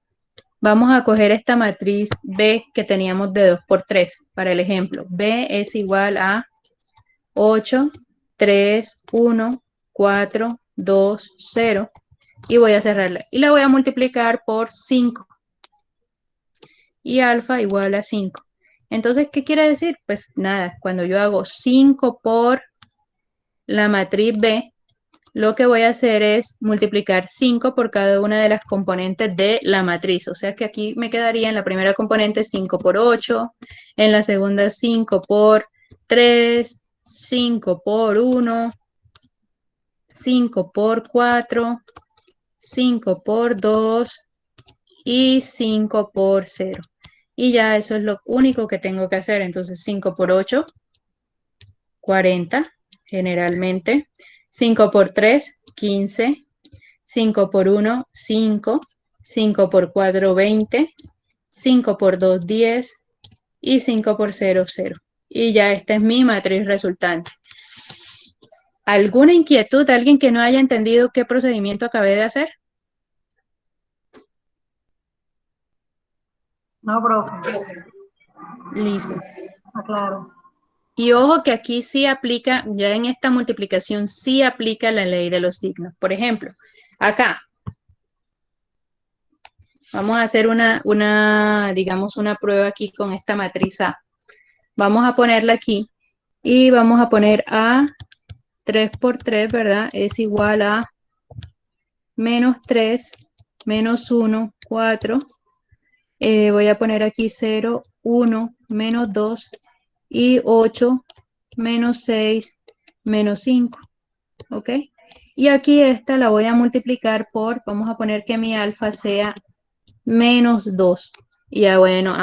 Vamos a coger esta matriz B que teníamos de 2 por 3 para el ejemplo. B es igual a 8, 3, 1, 4, 2, 0. Y voy a cerrarla. Y la voy a multiplicar por 5. Y alfa igual a 5. Entonces, ¿qué quiere decir? Pues nada, cuando yo hago 5 por la matriz B, lo que voy a hacer es multiplicar 5 por cada una de las componentes de la matriz. O sea que aquí me quedaría en la primera componente 5 por 8, en la segunda 5 por 3, 5 por 1, 5 por 4, 5 por 2 y 5 por 0. Y ya eso es lo único que tengo que hacer. Entonces 5 por 8, 40 generalmente. 5 por 3, 15. 5 por 1, 5. 5 por 4, 20. 5 por 2, 10. Y 5 por 0, 0. Y ya esta es mi matriz resultante. ¿Alguna inquietud? ¿Alguien que no haya entendido qué procedimiento acabé de hacer? No, profe. Listo. Claro. Y ojo que aquí sí aplica, ya en esta multiplicación sí aplica la ley de los signos. Por ejemplo, acá vamos a hacer digamos, una prueba aquí con esta matriz A. Vamos a ponerla aquí y vamos a poner A 3 por 3, ¿verdad? Es igual a menos 3, menos 1, 4. Voy a poner aquí 0, 1, menos 2 y 8, menos 6, menos 5, ¿ok? Y aquí esta la voy a multiplicar por, vamos a poner que mi alfa sea menos 2. Y ya bueno,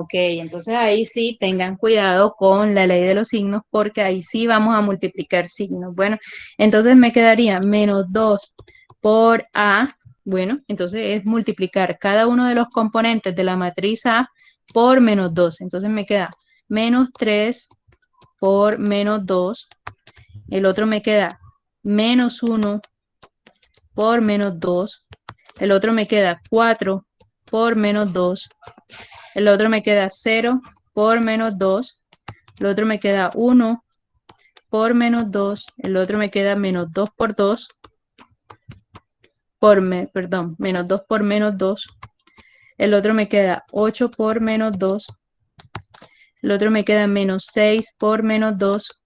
ok, entonces ahí sí tengan cuidado con la ley de los signos porque ahí sí vamos a multiplicar signos. Bueno, entonces me quedaría menos 2 por A. Bueno, entonces es multiplicar cada uno de los componentes de la matriz A por menos 2. Entonces me queda menos 3 por menos 2. El otro me queda menos 1 por menos 2. El otro me queda 4 por menos 2. El otro me queda 0 por menos 2. El otro me queda 1 por menos 2. El otro me queda menos 2 por 2. Menos 2 por menos 2. El otro me queda 8 por menos 2. El otro me queda menos 6 por menos 2.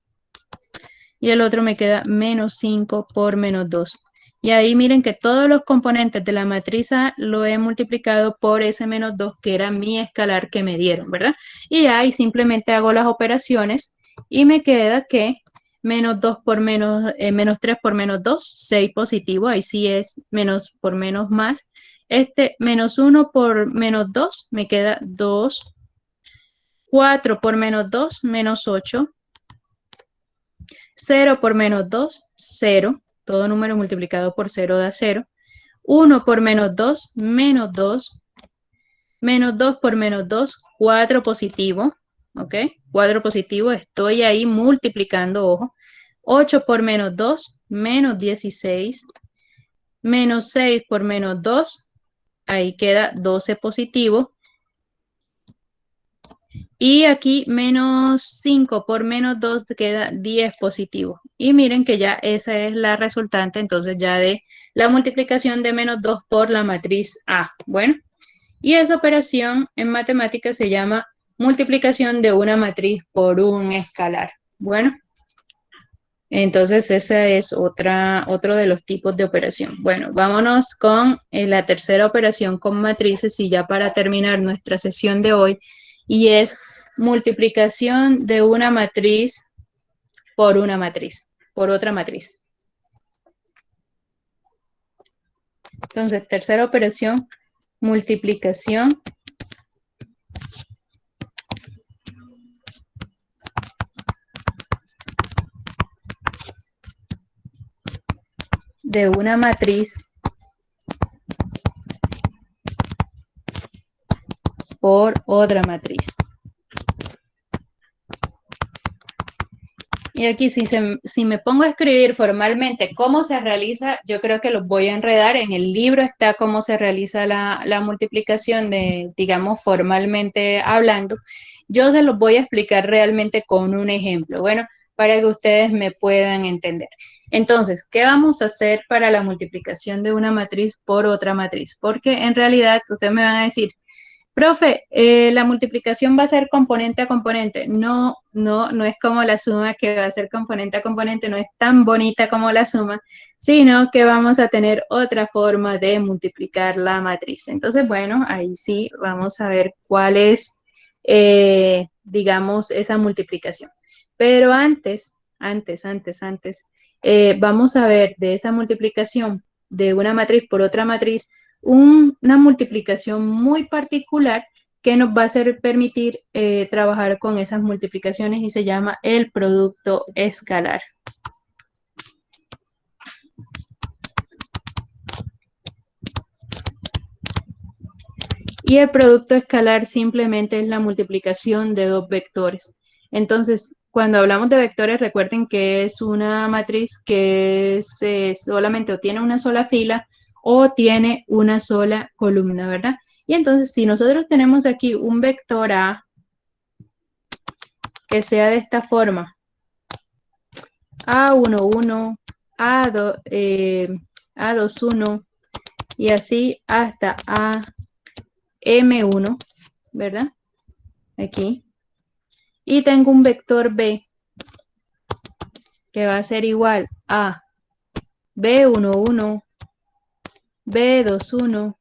Y el otro me queda menos 5 por menos 2. Y ahí miren que todos los componentes de la matriz A lo he multiplicado por ese menos 2 que era mi escalar que me dieron, ¿verdad? Y ahí simplemente hago las operaciones y me queda que menos 2 por menos 3 por menos 2, 6 positivo, ahí sí es menos por menos más. Menos 1 por menos 2 me queda 2. 4 por menos 2, menos 8. 0 por menos 2, 0. Todo número multiplicado por 0 da 0. 1 por menos 2, menos 2. Menos 2 por menos 2, 4 positivo. ¿Ok? 4 positivo, estoy ahí multiplicando, ojo. 8 por menos 2, menos 16. Menos 6 por menos 2, ahí queda 12 positivo. Y aquí menos 5 por menos 2 queda 10 positivo. Y miren que ya esa es la resultante entonces ya de la multiplicación de menos 2 por la matriz A. Bueno, y esa operación en matemáticas se llama multiplicación de una matriz por un escalar. Bueno, entonces esa es otro de los tipos de operación. Bueno, vámonos con la tercera operación con matrices y ya para terminar nuestra sesión de hoy, y es multiplicación de una matriz por una matriz, por otra matriz. Entonces, tercera operación, multiplicación de una matriz por otra matriz. Y aquí si me pongo a escribir formalmente cómo se realiza, yo creo que los voy a enredar. En el libro está cómo se realiza la multiplicación digamos, formalmente hablando. Yo se los voy a explicar realmente con un ejemplo, bueno, para que ustedes me puedan entender. Entonces, ¿qué vamos a hacer para la multiplicación de una matriz por otra matriz? Porque en realidad ustedes me van a decir, profe, la multiplicación va a ser componente a componente. No es como la suma que va a ser componente a componente, no es tan bonita como la suma, sino que vamos a tener otra forma de multiplicar la matriz. Entonces, bueno, ahí sí vamos a ver cuál es, digamos, esa multiplicación. Pero antes, vamos a ver de esa multiplicación de una matriz por otra matriz, una multiplicación muy particular que nos va a permitir trabajar con esas multiplicaciones y se llama el producto escalar. Y el producto escalar simplemente es la multiplicación de dos vectores. Entonces, cuando hablamos de vectores, recuerden que es una matriz que solamente o tiene una sola fila o tiene una sola columna, ¿verdad? Y entonces, si nosotros tenemos aquí un vector A que sea de esta forma, A11, A21 y así hasta AM1, ¿verdad? Aquí. Y tengo un vector B que va a ser igual a B11, B21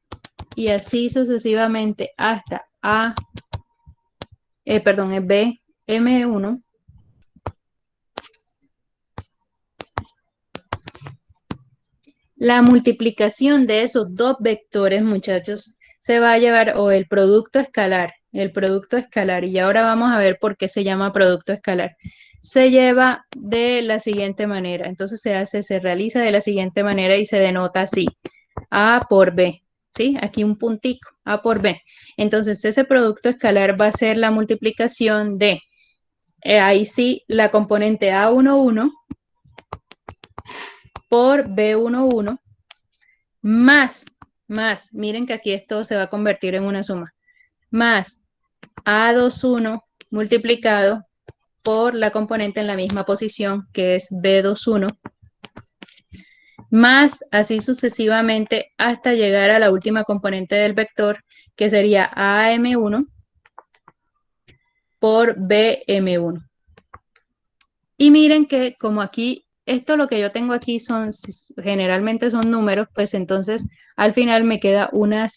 y así sucesivamente hasta BM1. La multiplicación de esos dos vectores, muchachos, se va a llevar, o el producto escalar, y ahora vamos a ver por qué se llama producto escalar. Se lleva de la siguiente manera, entonces se realiza de la siguiente manera y se denota así, A por B, ¿sí? Aquí un puntico, A por B. Entonces ese producto escalar va a ser la multiplicación de, ahí sí, la componente A11 por B11 más, miren que aquí esto se va a convertir en una suma, más A21 multiplicado por la componente en la misma posición, que es B21, más así sucesivamente hasta llegar a la última componente del vector, que sería AM1 por BM1. Y miren que como aquí, esto lo que yo tengo aquí generalmente son números, pues entonces al final me queda una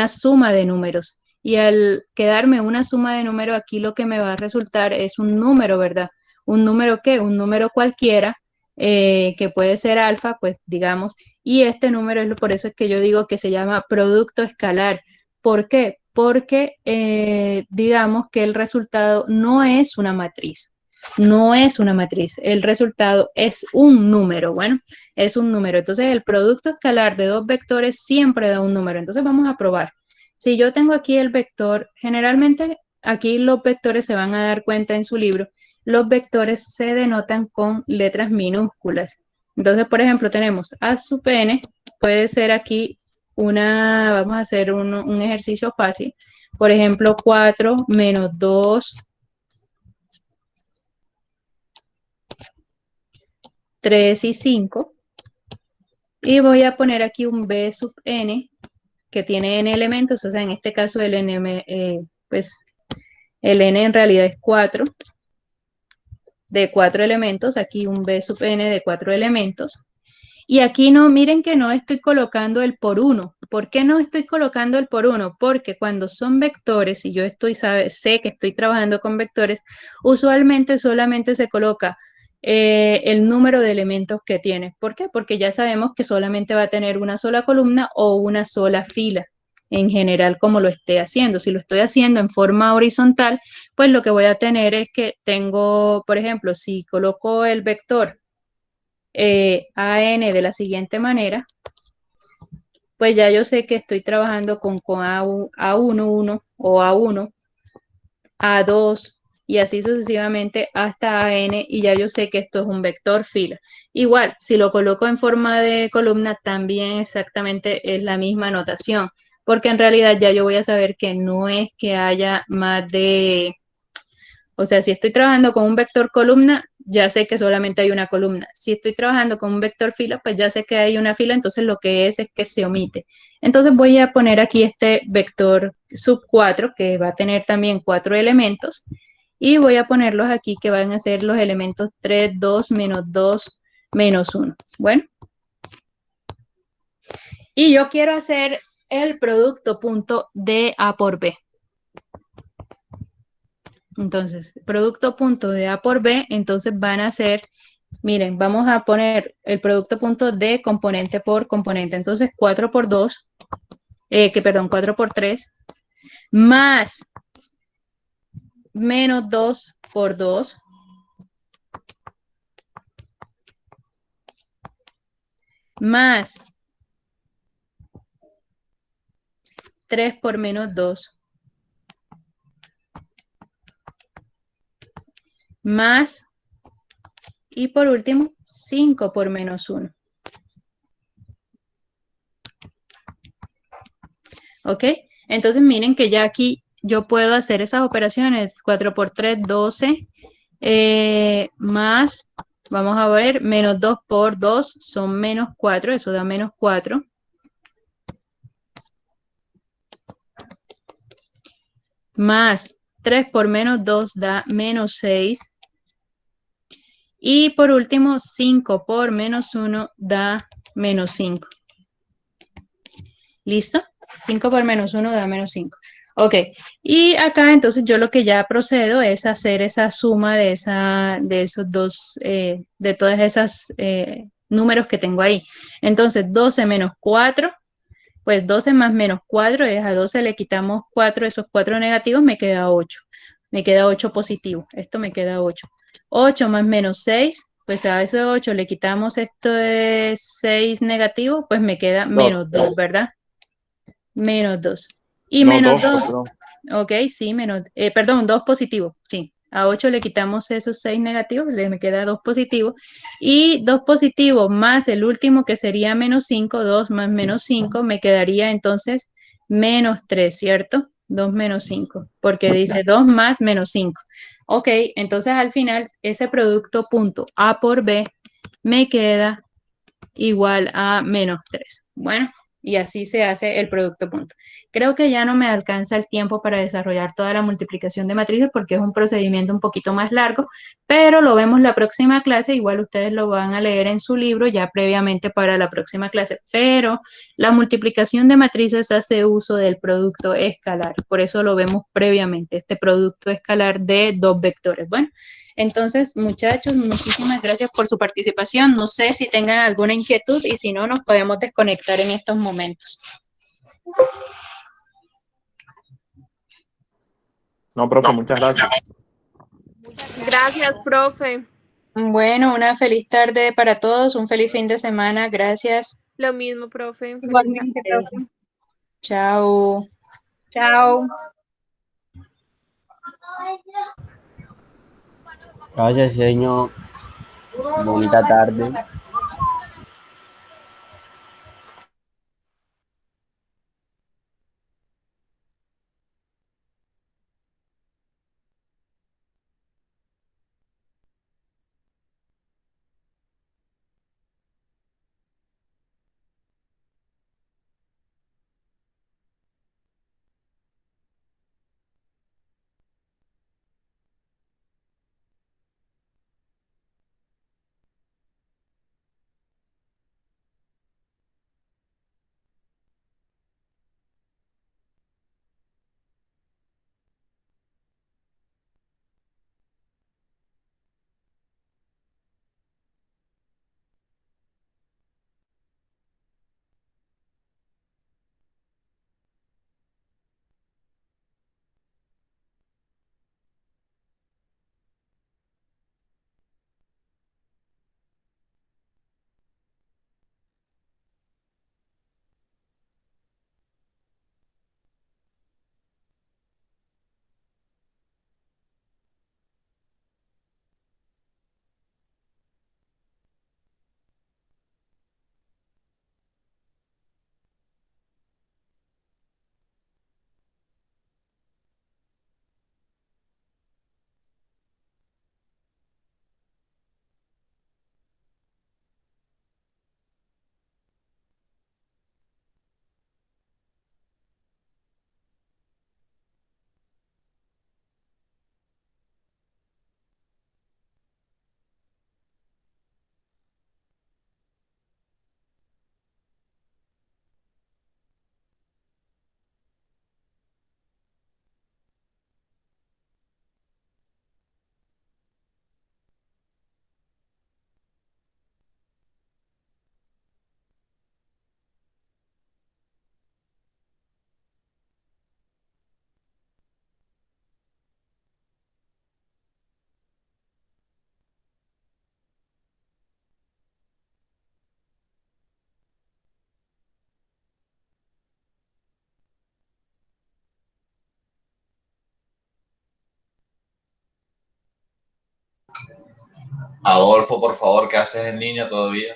suma de números. Y al quedarme una suma de números, aquí lo que me va a resultar es un número, ¿verdad? ¿Un número qué? Un número cualquiera, que puede ser alfa, pues digamos, y este número, por eso es que yo digo que se llama producto escalar. ¿Por qué? Porque digamos que el resultado no es una matriz. No es una matriz, el resultado es un número, bueno, es un número. Entonces, el producto escalar de dos vectores siempre da un número. Entonces, vamos a probar. Si yo tengo aquí el vector, generalmente aquí los vectores se van a dar cuenta en su libro, los vectores se denotan con letras minúsculas. Entonces, por ejemplo, tenemos A sub n, puede ser aquí vamos a hacer un ejercicio fácil, Por ejemplo, 4 menos 2, 3 y 5. Y voy a poner aquí un b sub n que tiene n elementos, o sea, en este caso el n, pues el n en realidad es 4, de 4 elementos, aquí un b sub n de 4 elementos. Y aquí no, miren que no estoy colocando el por 1. ¿Por qué no estoy colocando el por 1? Porque cuando son vectores, y yo sé que estoy trabajando con vectores, usualmente solamente se coloca el número de elementos que tiene. ¿Por qué? Porque ya sabemos que solamente va a tener una sola columna o una sola fila, en general como lo esté haciendo. Si lo estoy haciendo en forma horizontal, pues lo que voy a tener es que tengo, por ejemplo, si coloco el vector AN de la siguiente manera, pues ya yo sé que estoy trabajando con A1, 1 o A1, A2 y así sucesivamente hasta AN y ya yo sé que esto es un vector fila. Igual, si lo coloco en forma de columna, también exactamente es la misma notación, porque en realidad ya yo voy a saber que no es que haya más de... O sea, si estoy trabajando con un vector columna, ya sé que solamente hay una columna. Si estoy trabajando con un vector fila, pues ya sé que hay una fila, entonces lo que es que se omite. Entonces voy a poner aquí este vector sub 4, que va a tener también 4 elementos, y voy a ponerlos aquí, que van a ser los elementos 3, 2, menos 2, menos 1. Bueno. Y yo quiero hacer el producto punto de A por B. Entonces, producto punto de A por B, entonces van a ser, miren, vamos a poner el producto punto de componente por componente. Entonces, 4 por 2, perdón, 4 por 3, más menos 2 por 2, más 3 por menos 2, más, y por último, 5 por menos 1. ¿Ok? Entonces miren que ya aquí yo puedo hacer esas operaciones. 4 por 3, 12, más, vamos a ver, menos 2 por 2 son menos 4, eso da menos 4. Más 3 por menos 2 da menos 6. Y por último, 5 por menos 1 da menos 5. ¿Listo? 5 por menos 1 da menos 5. Ok, y acá entonces yo lo que ya procedo es hacer esa suma de esos dos, de todas esas números que tengo ahí. Entonces 12 menos 4, pues 12 más menos 4 es a 12 le quitamos 4, esos 4 negativos me queda 8. Me queda 8 positivo, esto me queda 8. 8 más menos 6, pues a esos 8 le quitamos esto de 6 negativo, pues me queda menos 2, ¿verdad? Menos 2. Y No, menos 2. perdón. Ok, sí, perdón, 2 positivo. Sí, a 8 le quitamos esos 6 negativos, me queda 2 positivo. Y 2 positivo más el último que sería menos 5, 2 más menos 5, me quedaría entonces menos 3, ¿cierto? 2 menos 5, porque dice 2 más menos 5. Ok, entonces al final ese producto punto A por B me queda igual a menos 3. Bueno, y así se hace el producto punto. Creo que ya no me alcanza el tiempo para desarrollar toda la multiplicación de matrices porque es un procedimiento un poquito más largo, pero lo vemos la próxima clase. Igual ustedes lo van a leer en su libro ya previamente para la próxima clase, pero la multiplicación de matrices hace uso del producto escalar. Por eso lo vemos previamente, este producto escalar de dos vectores. Bueno, entonces, muchachos, muchísimas gracias por su participación. No sé si tengan alguna inquietud y si no, nos podemos desconectar en estos momentos. No, profe, muchas gracias. Gracias, profe. Bueno, una feliz tarde para todos, un feliz fin de semana. Gracias. Lo mismo, profe. Igualmente, profe. Chao. Chao. Gracias, señor. Bonita tarde. Adolfo, por favor, ¿qué haces en línea todavía?